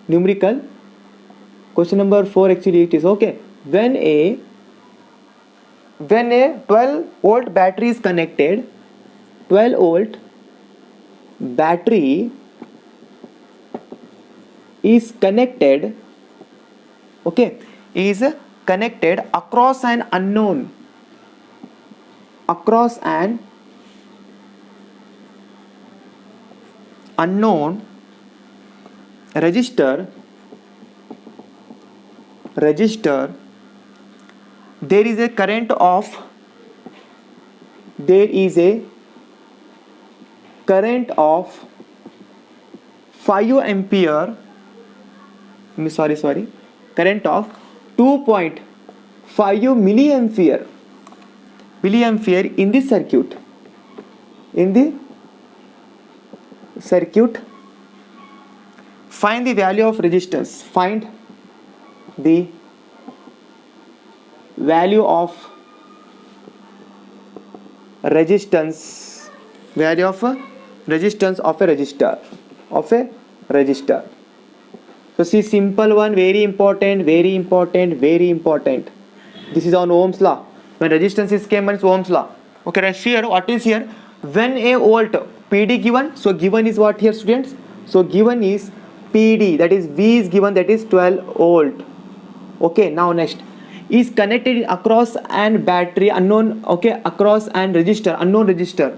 numerical, question number 4 actually it is. Okay, when a 12 volt battery is connected, 12 volt battery is connected, okay, is connected across an unknown resistor, there is a current of 5 ampere, current of 2.5 milliampere in the circuit. Find the value of resistance. Find the value of resistance of a resistor. So see, simple one, very important. This is on Ohm's law. When resistance is came, it's Ohm's law. Okay, right here, what is here? When a volt PD given, so given is what here, students? So given is PD, that is V is given, that is 12 volt. Okay, now next is connected across an battery unknown, okay, across an resistor, unknown resistor.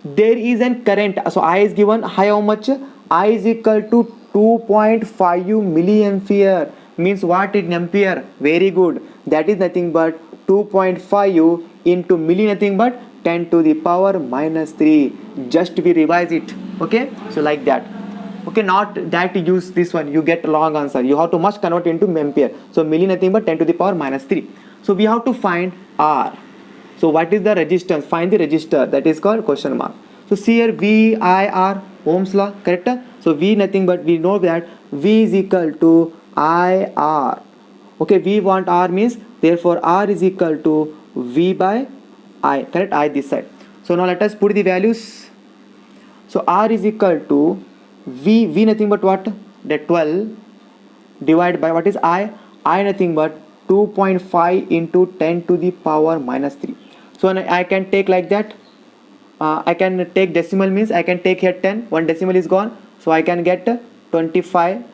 There is an current, so I is given, how much? I is equal to 2.5 milliampere, means what in ampere? Very good, that is nothing but 2.5 into milli, nothing but 10 to the power minus 3. Just we revise it. Okay, so like that. Okay, not that use this one, you get a long answer. You have to must convert into ampere. So milli nothing but 10 to the power minus 3. So we have to find R. So what is the resistance? Find the resistor, that is called question mark. So see here, V I R, Ohm's law, correct? So V nothing but, we know that V is equal to I R. Okay, we want R means, therefore R is equal to V by I, correct? I this side. So now let us put the values. So R is equal to V nothing but what? That 12 divided by what is I nothing but 2.5 into 10 to the power minus 3. So I can take like that. I can take decimal, means I can take here 10, one decimal is gone. So I can get 25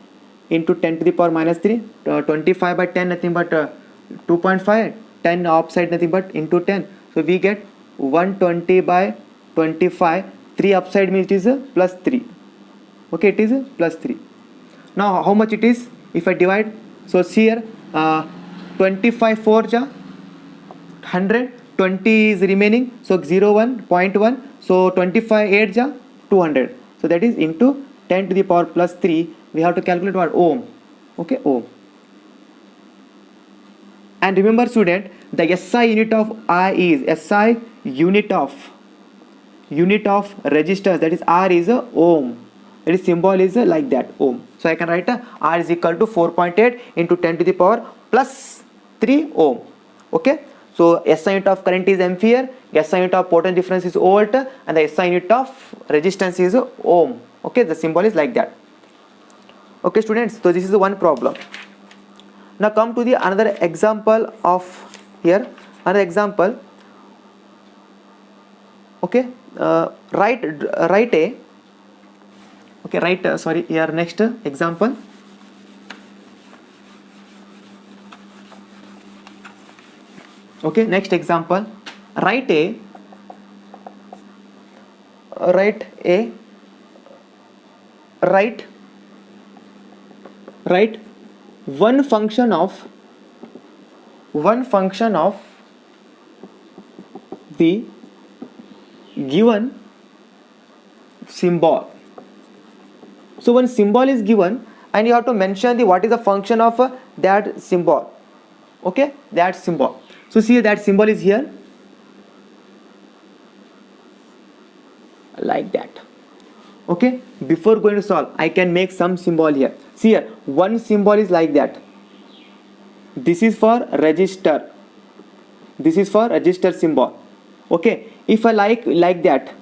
into 10 to the power minus 3. 25 by 10 nothing but 2.5, 10 upside nothing but into 10. So we get 120 by 25. 3 upside means it is a plus 3. Okay, it is a plus 3. Now how much it is if I divide? So see here, 25 4 ja 100, 20 is remaining, so 0 1 0.1, so 25 8 ja 200. So that is into 10 to the power plus 3. We have to calculate what? Ohm. Okay, ohm. And remember student, the SI unit of I is SI unit of resistance, that is R is a ohm. That is symbol is like that, ohm. So I can write R is equal to 4.8 into 10 to the power plus 3 ohm. Okay. So SI unit of current is ampere, SI unit of potential difference is volt, and the SI unit of resistance is ohm. Okay, the symbol is like that. Okay students, so this is the one problem. Now come to the another example of here, another example. Okay, write a, okay, write sorry, here next example. Okay, next example, write one function of the given symbol. So one symbol is given and you have to mention the what is the function of that symbol. Okay, that symbol. So see, that symbol is here like that. Okay, before going to solve, I can make some symbol here. See here, one symbol is like that. This is for register. This is for register symbol. Okay, if I like that,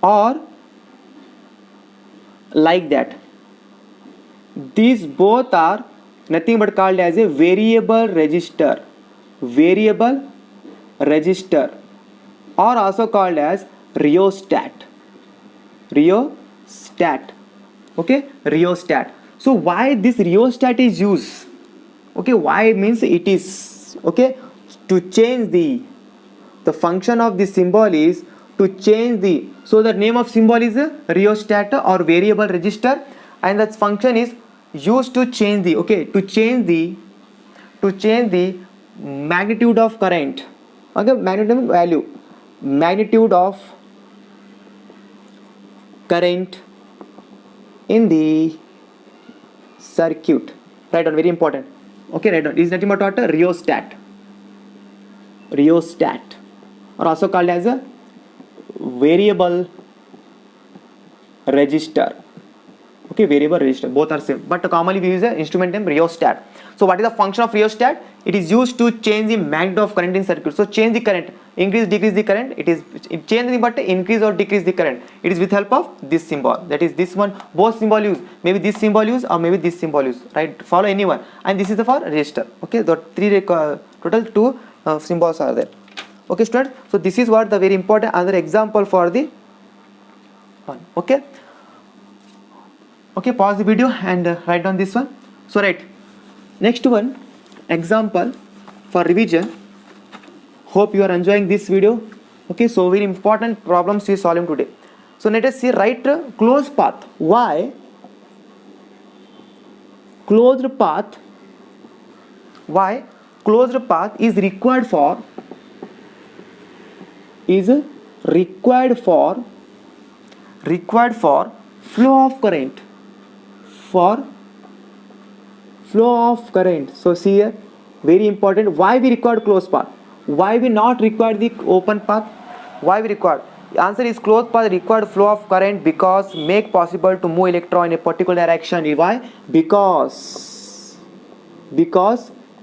or like that, these both are nothing but called as a variable register, or also called as rheostat. Okay, rheostat. So why this rheostat is used? Okay, why means it is, okay, to change the function of the symbol is to change the, so the name of symbol is a rheostat or variable register, and that function is used to change the, okay, to change the magnitude of current. Okay, magnitude of current in the circuit. Write down, very important. Okay, write down. This is nothing but what? A rheostat, or also called as a variable register. Okay, variable register, both are same, but commonly we use the instrument name rheostat. So what is the function of rheostat? It is used to change the magnitude of current in circuit. So change the current, increase, decrease the current. It change the, but increase or decrease the current. It is with help of this symbol. That is this one. Both symbol use. Maybe this symbol use or maybe this symbol use. Right? Follow anyone. And this is the for register. Okay. The total two symbols are there. Okay, students. So this is what the very important other example for the one. Okay. Okay, pause the video and write down this one. So right, next one example for revision. Hope you are enjoying this video. Okay, so very important problems we are solving today. So let us see, write closed path. Why closed path? Why closed path is required for? Required for flow of current. For flow of current. So see here, very important. Why we require closed path? Why we not require the open path? Why we require? The answer is closed path required flow of current because make possible to move electron in a particular direction. Why? Because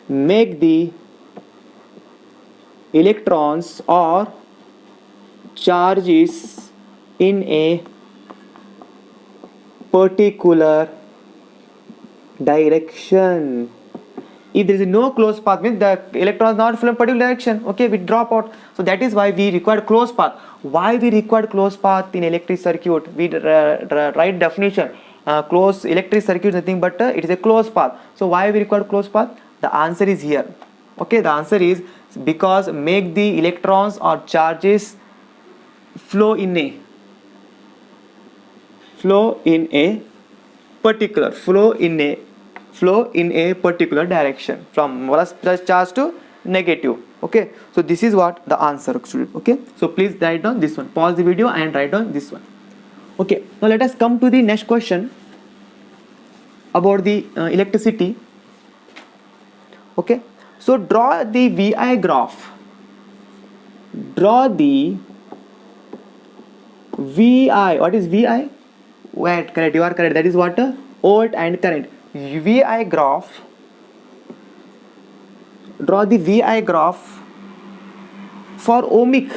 make the electrons or charges in a particular direction. If there is no closed path, means the electrons not flow in particular direction. Okay, we drop out. So that is why we require closed path. Why we require closed path in electric circuit? We write definition. closed electric circuit is nothing but it is a closed path. So why we require closed path? The answer is here. Okay, the answer is because make the electrons or charges flow in a particular direction from plus charge to negative. Okay, so this is what the answer, student. Okay, so please write down this one, pause the video and write down this one. Okay, now let us come to the next question about the electricity. Okay, so draw the VI graph. Draw the VI. What is VI? Wait, correct, you are correct. That is what? Volt and current. VI graph. Draw the VI graph for ohmic.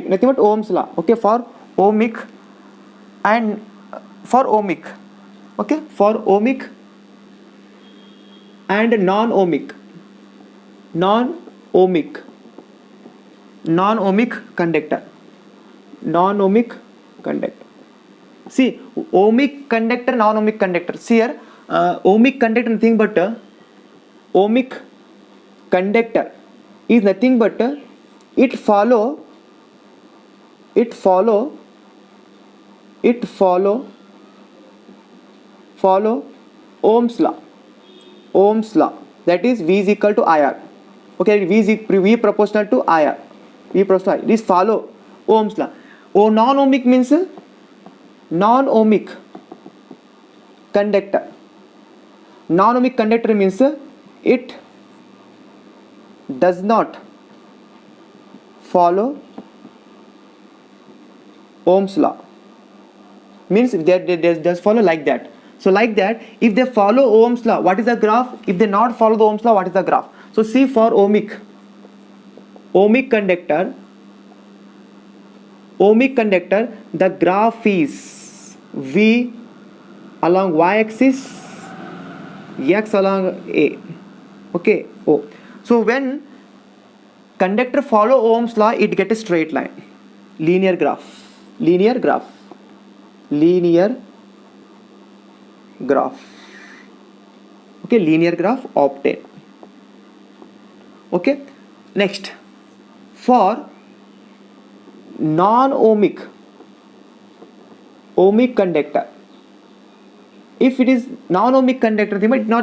Nothing but Ohm's law. Okay, for ohmic and for ohmic. Okay, for ohmic and non-ohmic conductor. See, ohmic conductor, non-ohmic conductor. See here, ohmic conductor nothing but ohmic conductor is nothing but it follow Ohm's law. That is V is equal to IR. Okay, V proportional to IR. It is follow Ohm's law. Non-ohmic means non-ohmic conductor. Non-ohmic conductor means it does not follow Ohm's law. Means they just follow like that. So like that, if they follow Ohm's law, what is the graph? If they not follow the Ohm's law, what is the graph? So see, for ohmic conductor, the graph is V along y-axis, X along A. Okay, O. So when conductor follow Ohm's law, it get a straight line, linear graph. Okay, linear graph obtain. Okay, next, for non-ohmic conductor, if it is non-ohmic conductor,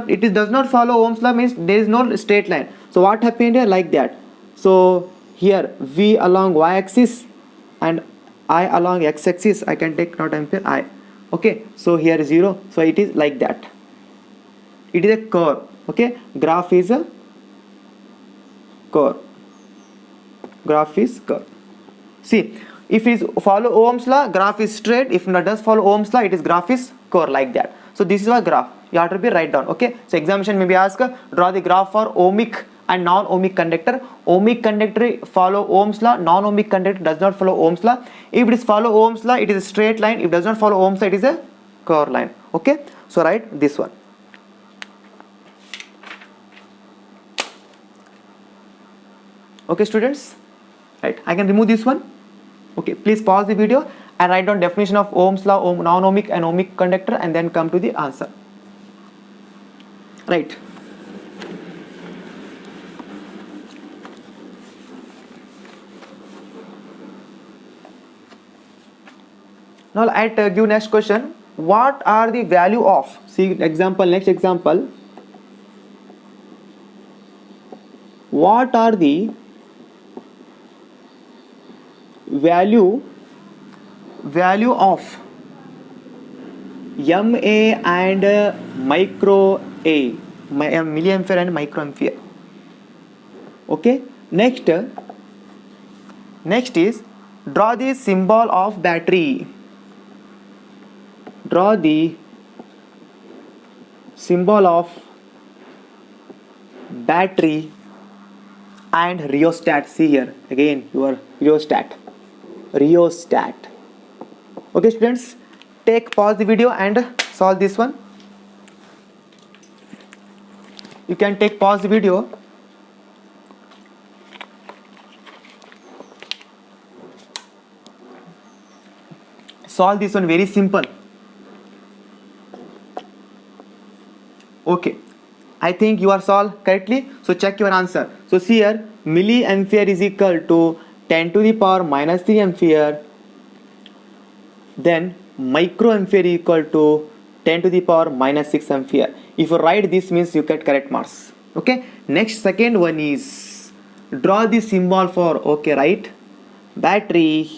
it does not follow Ohm's law, means there is no straight line. So what happened here? Like that. So here V along y-axis and I along x-axis, I can take not ampere I. Okay, so here 0, so it is like that. It is a curve. Okay, graph is a curve. See, if it follow Ohm's law, graph is straight. If it does follow Ohm's law, graph is curve like that. So this is a graph. You have to be write down. Okay, so examination may be asked, draw the graph for ohmic and non-ohmic conductor. Ohmic conductor follow Ohm's law, non-ohmic conductor does not follow Ohm's law. If it is follow Ohm's law, it is a straight line. If it does not follow Ohm's law, it is a curved line. Okay, so write this one. Okay, students, right, I can remove this one. Okay, please pause the video and write down definition of Ohm's law, non-ohmic and ohmic conductor, and then come to the answer. Right. Now I give next question. What are the value of, see example, next example. What are the value of MA and micro A, milliampere and microampere? Okay, next is draw the symbol of battery. Draw the symbol of battery and rheostat. See here again your rheostat. Okay, students, pause the video and solve this one. You can pause the video. Solve this one, very simple. Okay, I think you are solved correctly. So check your answer. So see here, milliampere is equal to 10 to the power minus 3 ampere. Then microampere equal to 10 to the power minus 6 ampere. If you write this means you get correct marks. Okay. Next, second one is draw the symbol for, okay, right? Battery.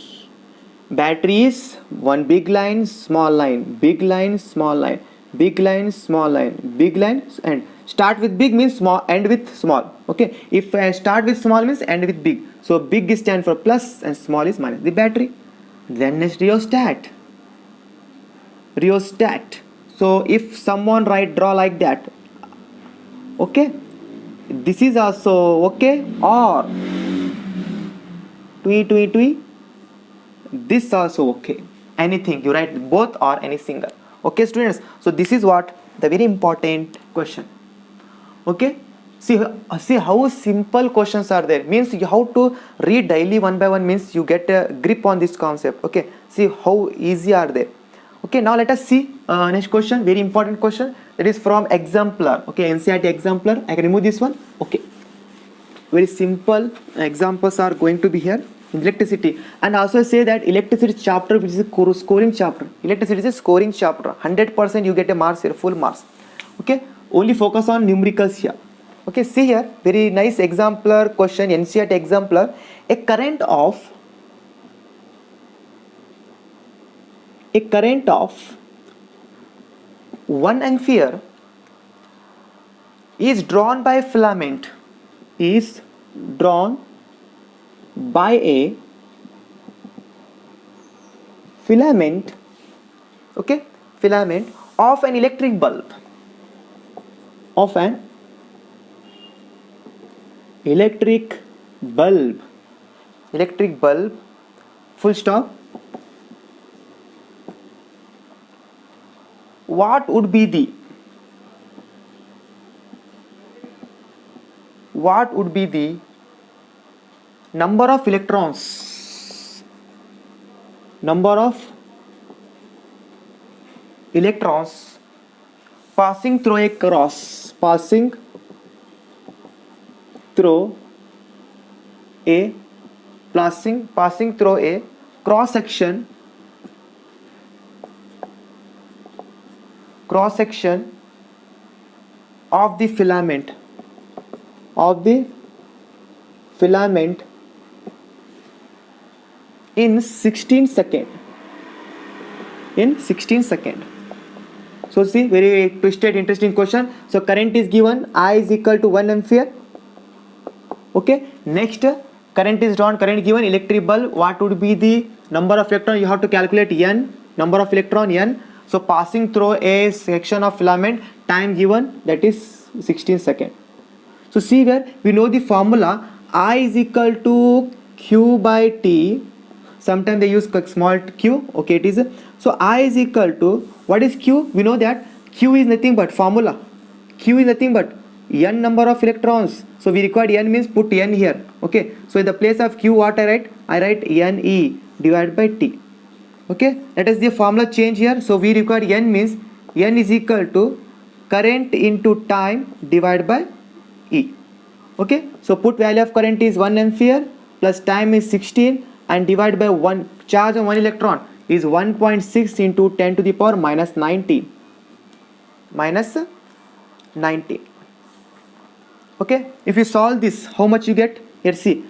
Battery is one big line, small line, big line, small line, big line, small line, big line, and start with big means small, end with small. Okay, if I start with small means end with big. So big is stand for plus and small is minus. The battery. Then next, rheostat. Rheostat. So if someone draw like that, okay, this is also okay, or twee, this also okay, anything you write, both or any single. Okay students, so this is what the very important question. Okay, see how simple questions are there, means you have to read daily one by one, means you get a grip on this concept. Okay, see how easy are they. Okay, now let us see next question, very important question, that is from exemplar. Okay, NCERT exemplar. I can remove this one. Okay, very simple examples are going to be here. Electricity, and also say that electricity chapter, which is a scoring chapter. Electricity is a scoring chapter. 100% you get a marks here, full marks. Okay, only focus on numericals here. Okay, see here, very nice exemplar question, NCERT exemplar. A current of 1 ampere is drawn by filament. Is drawn by a filament, okay, filament of an electric bulb, of an electric bulb, full stop. What would be the number of electrons passing through a cross section of the filament in 16 seconds. So see, very twisted, interesting question. So current is given, I is equal to 1 ampere. Okay, next, current is drawn, current given, electric bulb. What would be the number of electron? You have to calculate n, number of electron n. So passing through a section of filament, time given, that is 16 seconds. So see here, we know the formula, I is equal to Q by T. Sometimes they use small q. Okay, it is. So I is equal to, what is Q? We know that Q is nothing but formula. Q is nothing but n number of electrons. So we require n means put n here. Okay, so in the place of Q, what I write? I write Ne divided by T. Okay, that is the formula change here. So we require n means n is equal to current into time divided by E. Okay, so put value of current is 1 ampere plus time is 16 and divided by 1 charge of 1 electron is 1.6 into 10 to the power minus 19. Okay, if you solve this, how much you get? Here see,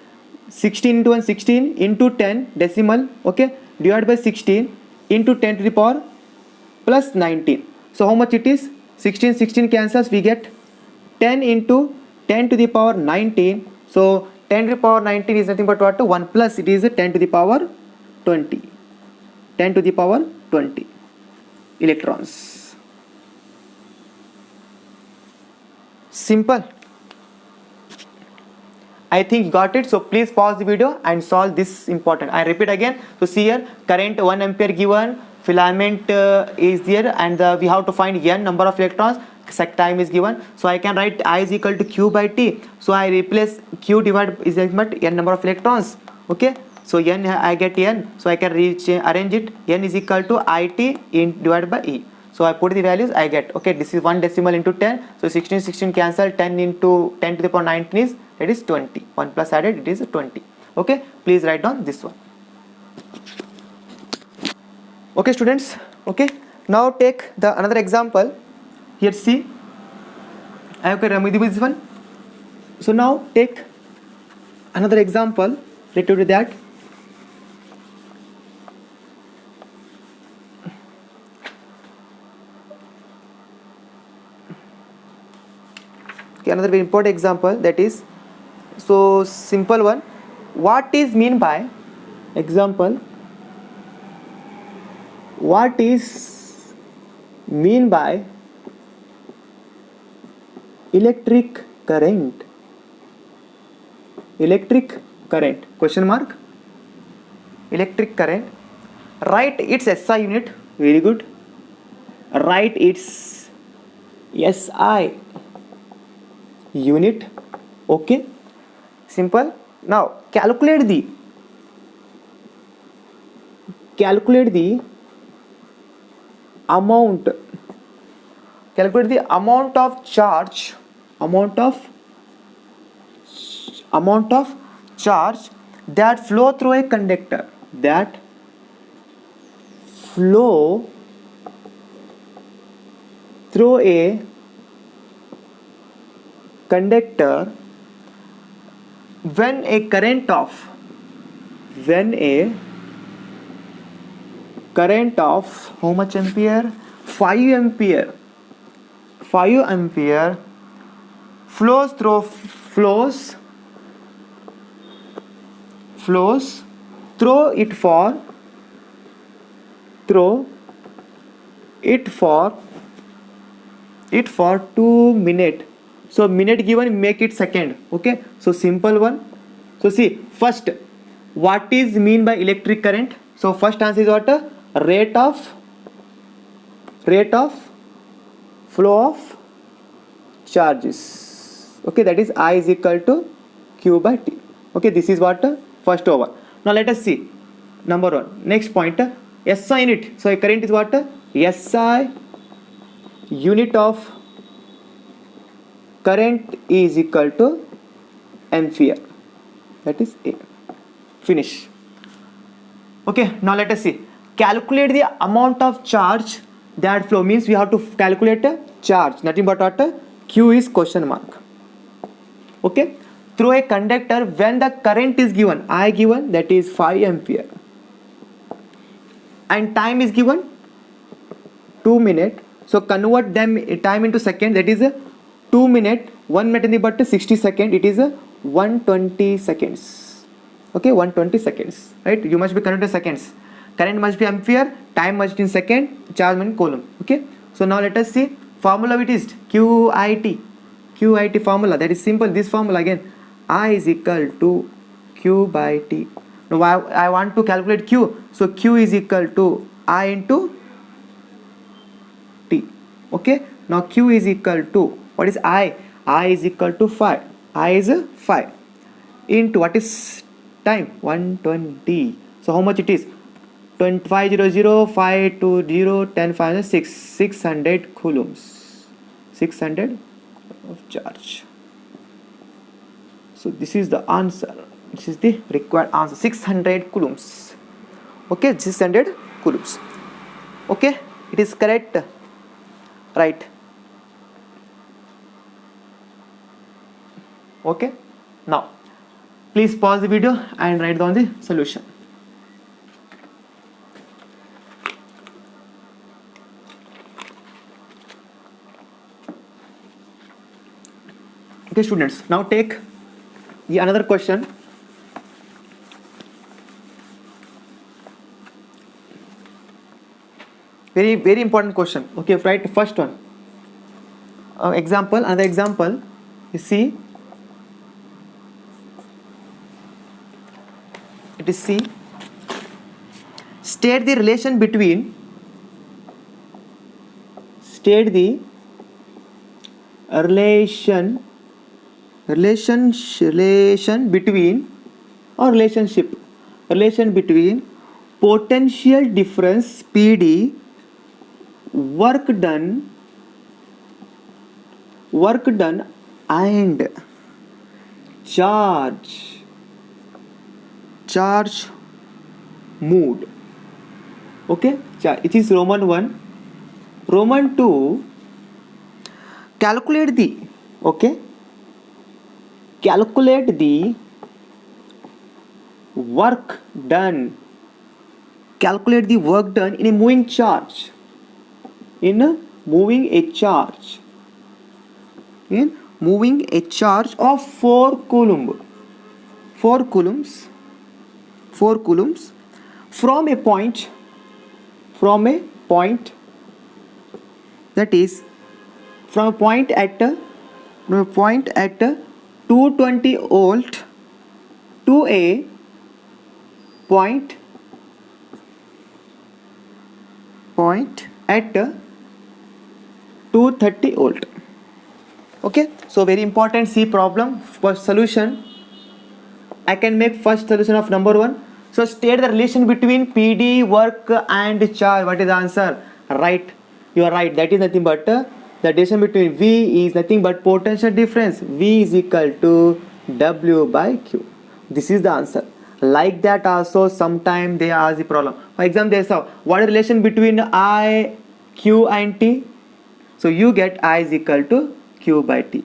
16 into 1, 16 into 10 decimal, okay, divided by 16 into 10 to the power plus 19. So how much it is? 16 cancels, we get 10 into 10 to the power 19. So 10 to the power 19 is nothing but what? 1 plus it is 10 to the power 20. 10 to the power 20 electrons. Simple. I think you got it. So please pause the video and solve this important. I repeat again. So see here, current 1 ampere given, filament is there, and we have to find n number of electrons. Time is given. So I can write I is equal to Q by T. So I replace Q divided is n number of electrons. Okay. So n, I get n. So I can arrange it. N is equal to IT in divided by E. So I put the values, I get, okay, this is 1 decimal into 10, so 16 cancel, 10 into 10 to the power 19 is, that is 20, 1 plus added, it is 20. Okay, please write down this one. Okay students, okay, now take the another example. Here see, I have remedied this one. So now take another example related to that. Okay, another very important example, that is, so simple one. What is mean by example? What is mean by electric current? Electric current, question mark, electric current. Write its SI unit, very good. Write its SI unit, okay, simple. Now calculate the amount, calculate the amount of charge, amount of charge that flow through a conductor, that flow through a conductor when a current of how much ampere? 5 ampere flows through it for 2 minutes. So minute given, make it second. Okay, so simple one. So see, first, what is mean by electric current? So first answer is what? Rate of flow of charges. Okay, that is I is equal to Q by T. Okay, this is what? First over. Now let us see number 1. Next point, SI unit. So current is what? SI unit of current is equal to ampere, that is A. Finish. Okay, now let us see, calculate the amount of charge that flow, means we have to calculate a charge, nothing but what? Q is question mark. Okay, through a conductor when the current is given, I given, that is 5 ampere, and time is given 2 minutes. So convert them time into second, that is 2 minutes, 1 minute in the but 60 seconds, it is 120 seconds. Okay, 120 seconds, right? You must be converted seconds. Current must be ampere, time must be in second, charge in coulomb. Okay, so now let us see formula. It is QIT formula, that is simple. This formula again, I is equal to Q by T. Now I want to calculate Q, so Q is equal to I into T. Okay, now Q is equal to, what is I? I is equal to 5. I is 5 into what is time? 120. So how much it is? 500, 520, 10, 5, 600 coulombs. 600 of charge. So this is the answer. This is the required answer. 600 coulombs. Okay, 600 coulombs. Okay, it is correct. Right. Okay, now please pause the video and write down the solution. Okay students, now take the another question. Very important question. Okay, write first one. Example, another example. You see, it is C. State the relation between relation between potential difference PD work done and charge moved. Okay, it is Roman 1. Roman 2, calculate the work done. Calculate the work done in a moving charge. In moving a charge of 4 coulombs from a point that is from a point at 220 volt to a point at 230 volt. Okay, so very important. C problem for solution. I can make first solution of number 1. So state the relation between PD, work and charge. What is the answer? Right, you are right. That is nothing but the relation between V is nothing but potential difference. V is equal to W by Q. This is the answer. Like that also sometime they ask the problem. For example, they saw what is the relation between I, Q and T. So you get I is equal to Q by T.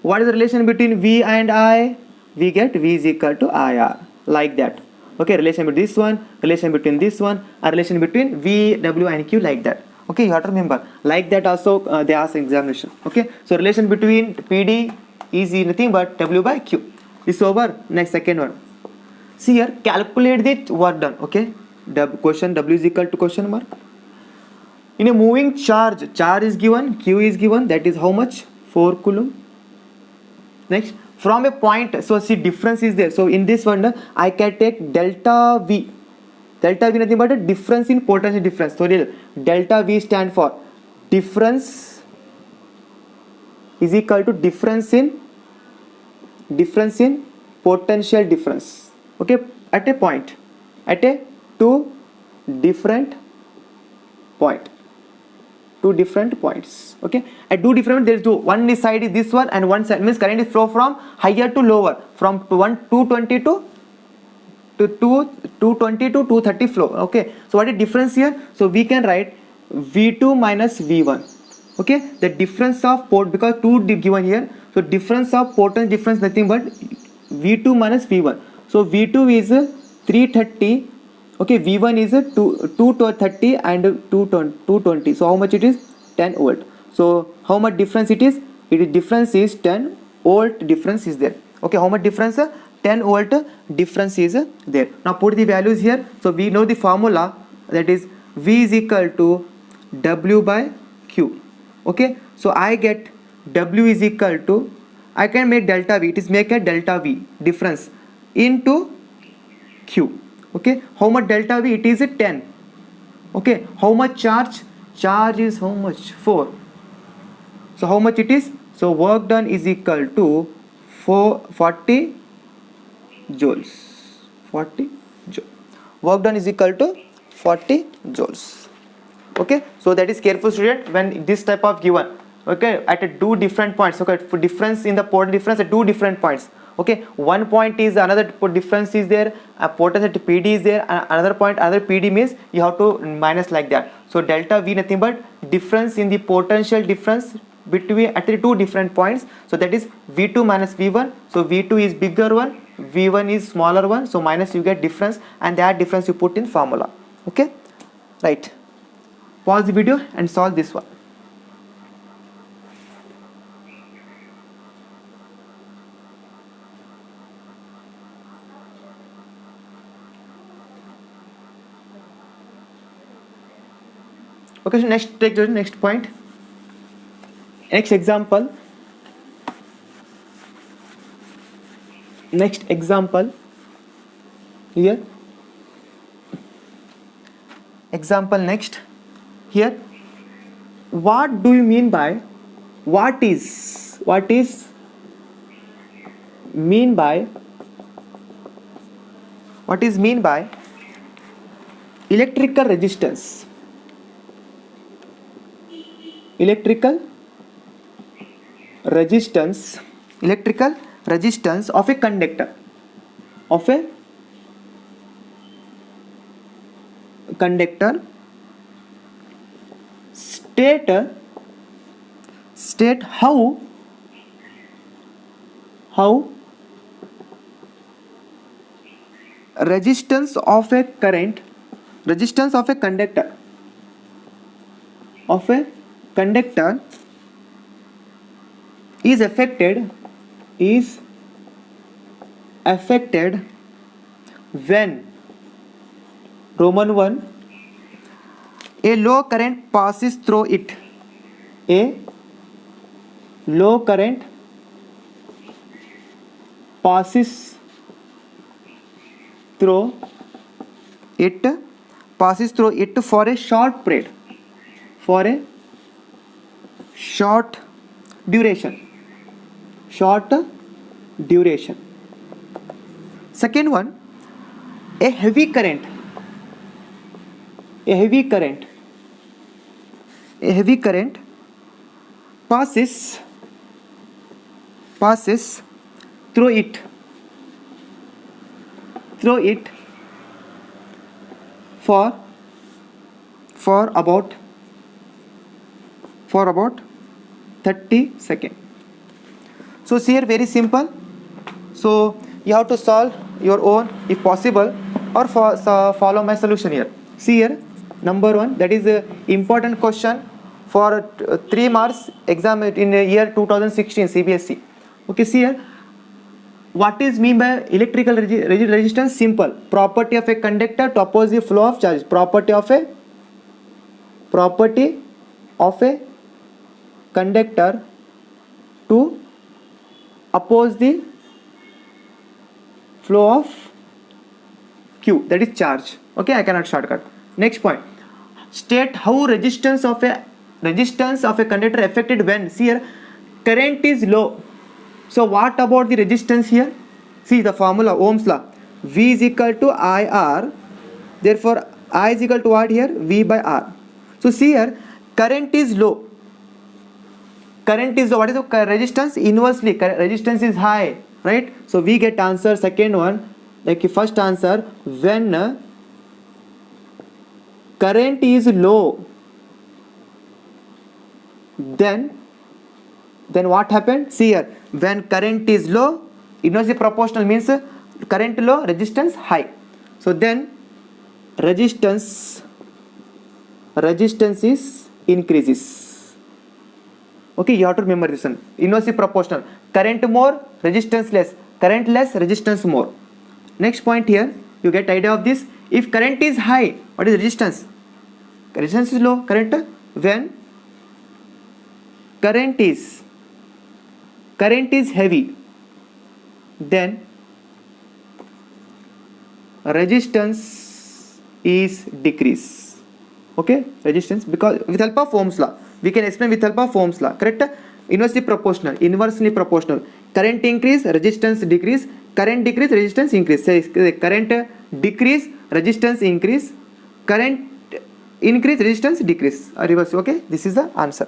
What is the relation between V and I? We get V is equal to IR. Like that. Okay, relation between this one, relation between this one, a relation between V, W and Q, like that. Okay, you have to remember. Like that also they ask examination. Okay, so relation between PD is nothing but W by Q. It's over. Next, second one. See here, calculate the work done. Okay, question W is equal to question mark. In a moving charge is given, Q is given, that is how much? 4 coulomb. Next, from a point, so see difference is there. So in this one, I can take delta V. Delta V nothing but a difference in potential difference. So delta V stand for difference is equal to difference in potential difference. Okay, at a point, at a two different points. Okay, at two different, there is two. One side is this one, and one side means current is flow from higher to lower, from 220 to 230 flow. Okay, so what is difference here? So we can write V2 minus V1. Okay, the difference of port, because 2 given here, so difference of potential difference nothing but V2 minus V1. So V2 is 330. Okay, V1 is 230 and 220. So how much it is? 10 volt. So how much difference it is? It is difference is 10 volt difference is there. Okay, how much difference? 10 volt difference is there. Now put the values here. So we know the formula, that is V is equal to W by Q. Okay, so I get W is equal to, I can make delta V, it is make a delta V difference into Q. Okay, how much delta V? It is 10. Okay, how much charge? Charge is how much? 4. So how much it is? So work done is equal to 40 joules. 40 joules. Work done is equal to 40 joules. Okay, so that is careful student when this type of given. Okay, at two different points. Okay, for difference in the port difference at two different points. Okay, one point is another difference is there, a potential PD is there, another point another PD means you have to minus like that. So delta V nothing but difference in the potential difference between at the two different points. So that is V2 minus V1. So V2 is bigger one, V1 is smaller one, so minus you get difference, and that difference you put in formula. Okay, right, pause the video and solve this one. Okay, so next, take the next point. Next example. Next example. Here. Example next. Here. What do you mean by? What is mean by electrical resistance? electrical resistance of a conductor state how resistance of a conductor is affected when Roman 1 a low current passes through it. A low current passes through it for a short period, for a short duration. Second one, a heavy current passes through it for about 30 seconds. So see here, very simple. So you have to solve your own if possible, or follow my solution here. See here, number 1, that is a important question for 3 marks exam in year 2016 CBSE. Okay, see here, what is mean by electrical resistance? Simple, property of a conductor to oppose the flow of charge. Property of a conductor to oppose the flow of Q, that is charge. Okay, I cannot shortcut. Next point, state how resistance of a conductor affected when, see here, current is low. So what about the resistance here? See the formula, Ohm's law, V is equal to IR, therefore I is equal to what here? V by R. So see here, current is low. What is the resistance? Inversely, resistance is high, right? So we get answer second one, like first answer, when current is low, then what happened? See here, when current is low, inversely proportional means current low, resistance high. So then resistance is increases. Okay, you have to remember this one. Inversely proportional, current more, resistance less, current less, resistance more. Next point here, you get idea of this. If current is high, what is resistance? Resistance is low, current. When current is heavy, then resistance is decrease. Okay, resistance, because with help of Ohm's law we can explain, with help of Ohm's law, correct? Inversely proportional, current increase, resistance decrease, current decrease, resistance increase. Say current decrease, resistance increase, current increase, resistance decrease, or reverse. Okay, this is the answer.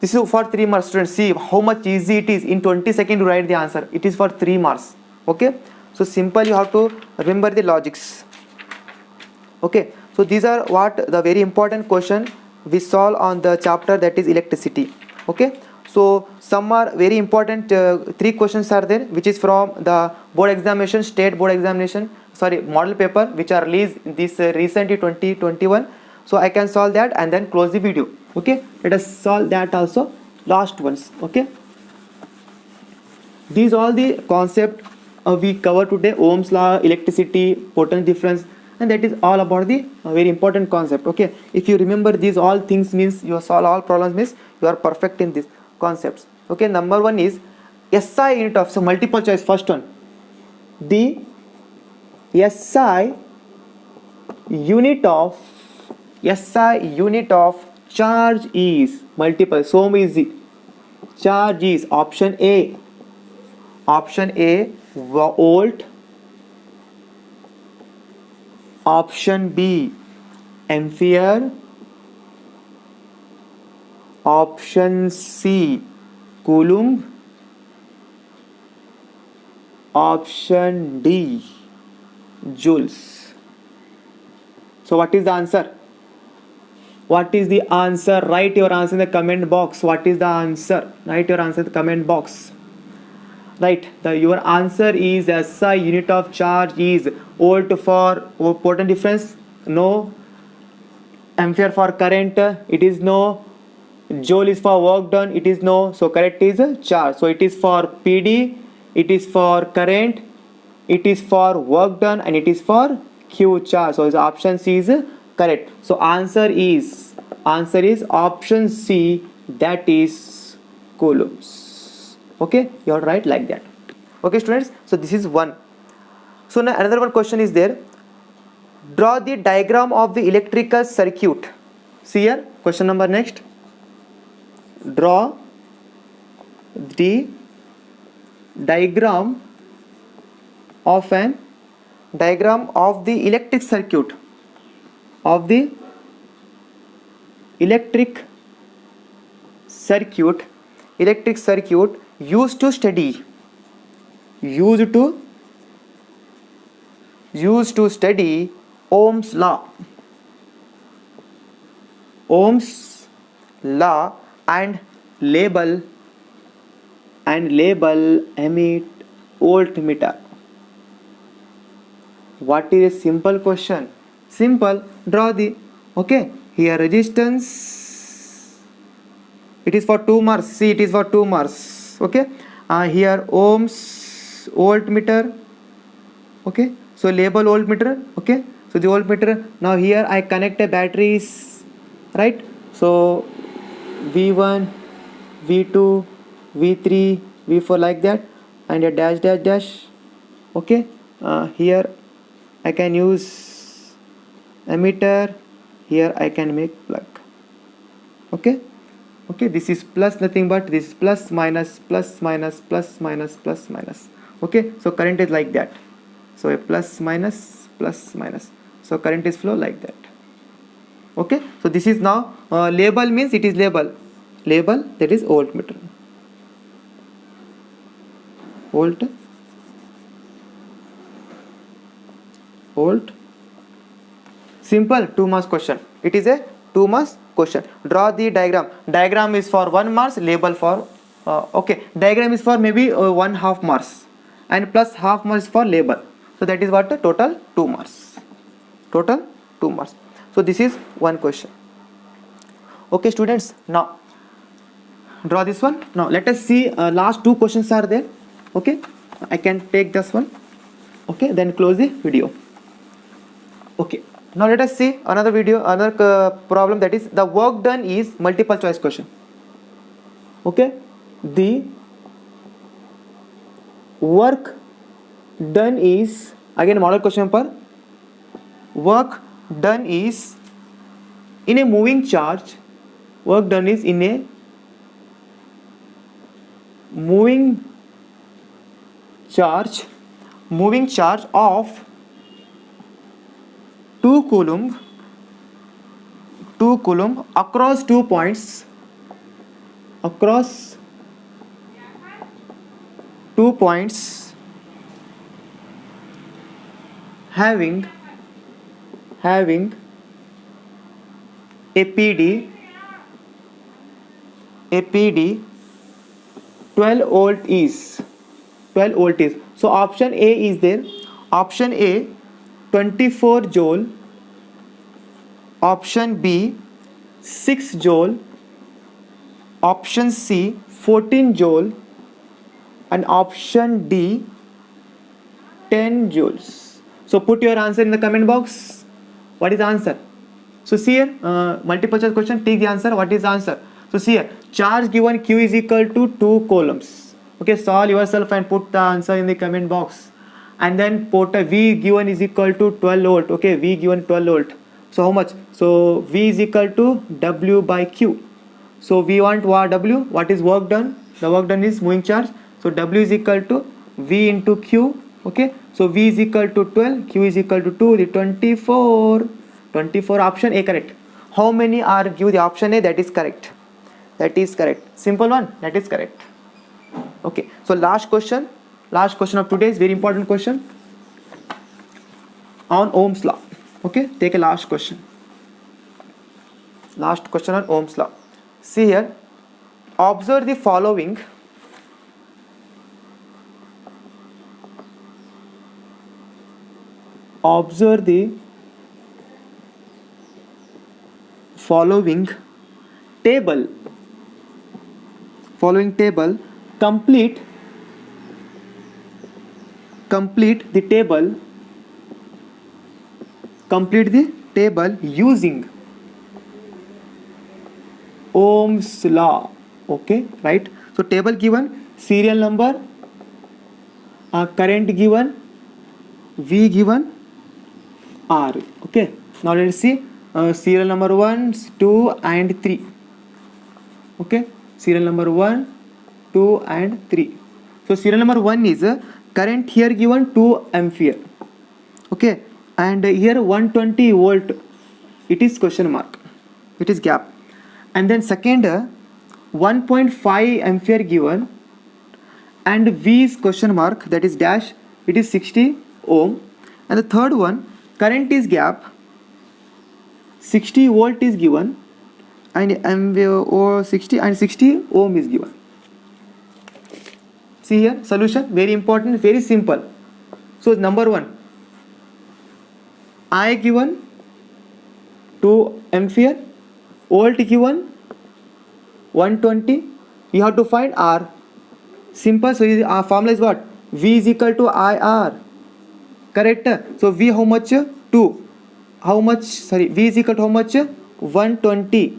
This is for 3 marks, students. See how much easy it is. In 20 seconds to write the answer. It is for 3 marks. Okay, so simple, you have to remember the logics. Okay, so these are what the very important question we solve on the chapter, that is electricity. Okay, so some are very important, 3 questions are there, which is from the board examination, state board examination, model paper, which are released this recently 2021. So I can solve that and then close the video. Okay, let us solve that also, last ones. Okay, these all the concept we cover today: Ohm's law, electricity, potential difference, and that is all about the very important concept. Okay, if you remember these all things, means you solve all problems, means you are perfect in these concepts. Okay, number 1 is SI unit of, so multiple choice, first one, the SI unit of charge is, multiple, so easy. Charge is option A volt, option B ampere, Option C, Coulomb. Option D, joules. So what is the answer? What is the answer? Write your answer in the comment box. What is the answer? Write your answer in the comment box. Right, your answer is SI, unit of charge is volt for potential difference, no. Ampere for current, it is no. Joule is for work done, it is no. So correct is charge. So it is for PD, it is for current, it is for work done, and it is for Q charge. So option C is correct. So answer is option C, that is coulombs. Okay, you are right like that. Okay students, so this is one. So now another one question is there. Draw the diagram of the electrical circuit. See here, question number next. Draw the diagram of the electric circuit, of the electric circuit used to study Ohm's law and label voltmeter. What is a simple question? Simple. Draw the, okay, here resistance, it is for 2 marks. See, it is for 2 marks. Okay, here ohms voltmeter. Okay, so label voltmeter. Okay, so the voltmeter. Now here I connect a batteries, right? So V1, V2, V3, V4 like that, and a dash dash dash. Okay, here I can use ammeter, here I can make plug. Okay, okay, this is plus, nothing but this is plus minus plus minus plus minus plus minus. Okay, so current is like that. So a plus minus plus minus, so current is flow like that. Okay, so this is now label means it is label, that is voltmeter, volt. Simple 2 marks question. It is a 2 marks question. Draw the diagram. Diagram is for 1 marks, label for okay, diagram is for maybe 1/2 marks, and plus half marks for label. So that is what the total 2 marks. Total 2 marks. So this is one question. Okay students, now draw this one. Now let us see, last 2 questions are there. Okay, I can take this one. Okay, then close the video. Okay, now let us see another video, another problem, that is the work done is multiple choice question. Okay, the work done is, again model question per, work done is in a moving charge, work done is in a moving charge of 2 coulomb across 2 points, having a PD 12 volt is. So option A is there. Option A 24 joule, option B 6 joule, option C 14 joule, and option D 10 joules. So put your answer in the comment box. What is the answer? So see here, multiple choice question, take the answer. What is the answer? So see here, charge given Q is equal to 2 coulombs. Okay, solve yourself and put the answer in the comment box. And then put a V given is equal to 12 volt. Okay, V given 12 volt. So how much? So V is equal to W by Q. So we want W. What is work done? The work done is moving charge. So W is equal to V into Q. Okay, so V is equal to 12, Q is equal to 2, the 24. Option A correct. How many are give the option A? That is correct. that is correct. Simple one, that is correct. Okay, so last question of today is very important question on Ohm's law. Okay, take a last question on Ohm's law. See here, observe the following. Observe the following table. Complete the table using Ohm's law. Okay, right? So table given, serial number, current given, V given, R. Okay, now let's see serial number 1, 2 and 3. Okay, serial number 1, 2 and 3. So serial number 1 is current here given 2 ampere. Okay, and here 120 volt, it is question mark, it is gap. And then second 1.5 ampere given and V is question mark, that is dash, it is 60 ohm. And the third one, current is gap, 60 volt is given, and or 60 ohm is given. See here, solution, very important, very simple. So number 1, I given 2 ampere, volt given 120, you have to find R. Simple. So our formula is what? V is equal to IR. Correct? So V how much? 2. How much? Sorry, V is equal to how much? 120.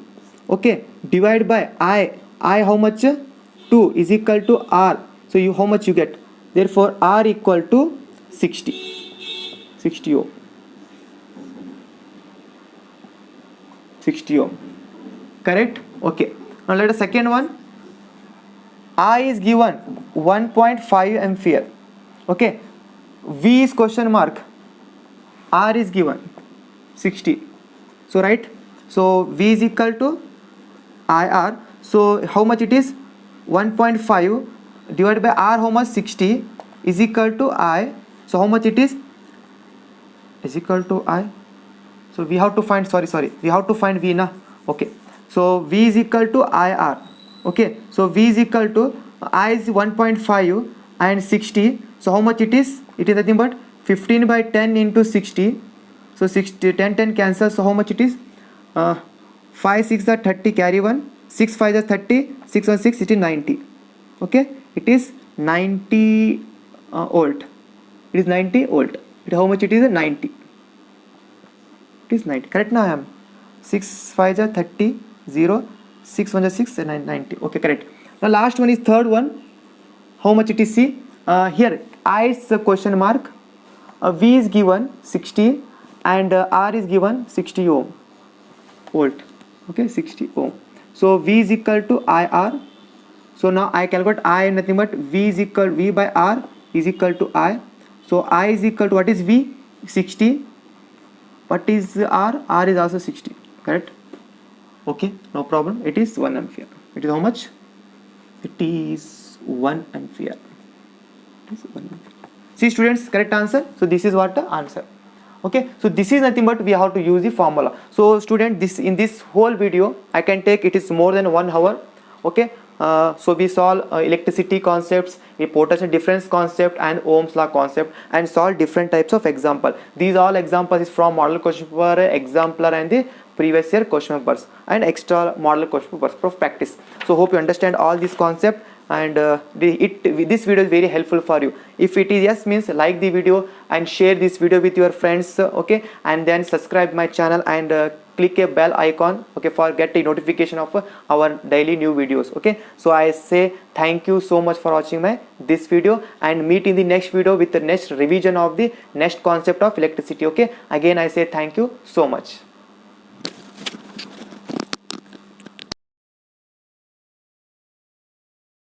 Okay, divide by I how much? 2 is equal to R. So you how much you get? Therefore R equal to 60 ohm. 60 ohm. Correct? Okay. Now let us second one. I is given 1.5 ampere. Okay. V is question mark. R is given 60. So right. So V is equal to IR. So how much it is? 1.5 divided by R how much? 60 is equal to I. So how much it is? Is equal to I. So we have to find, we have to find V na. Okay. So V is equal to IR. Okay. So V is equal to I is 1.5 and 60. So how much it is? It is nothing but 15 by 10 into 60. So 60, 10 cancel. So how much it is? 5 6 are 30, carry 1. 6 5 is 30. 6 1 6, it is 90. Okay. It is 90 volt. It is 90 volt. How much it is? 90. It is 90. Correct now I am. 6 5 is 30. 0. 6 1 is 6 and 90. Okay, correct. Now last one is third one. How much it is? See here I is a question mark, V is given 60 and R is given 60 ohm volt. Okay, 60 ohm. So V is equal to IR. So now I calculate I nothing but V by R is equal to I. So I is equal to what is V? 60. What is R? R is also 60. Correct? Okay, no problem. It is 1 ampere. It is how much? It is 1 ampere. It is 1 ampere. See students, correct answer. So this is what the answer. Okay, so this is nothing but we have to use the formula. So student, this in this whole video I can take, it is more than 1 hour. Okay, so we solve electricity concepts, a potential difference concept and Ohm's law concept, and solve different types of example. These all examples is from model question paper, exemplar and the previous year question papers and extra model question papers for practice. So hope you understand all this concept, and this video is very helpful for you. If it is yes, means like the video and share this video with your friends. Okay, and then subscribe my channel and click a bell icon, okay, for get a notification of our daily new videos. Okay, so I say thank you so much for watching this video, and meet in the next video with the next revision of the next concept of electricity. Okay, again I say thank you so much.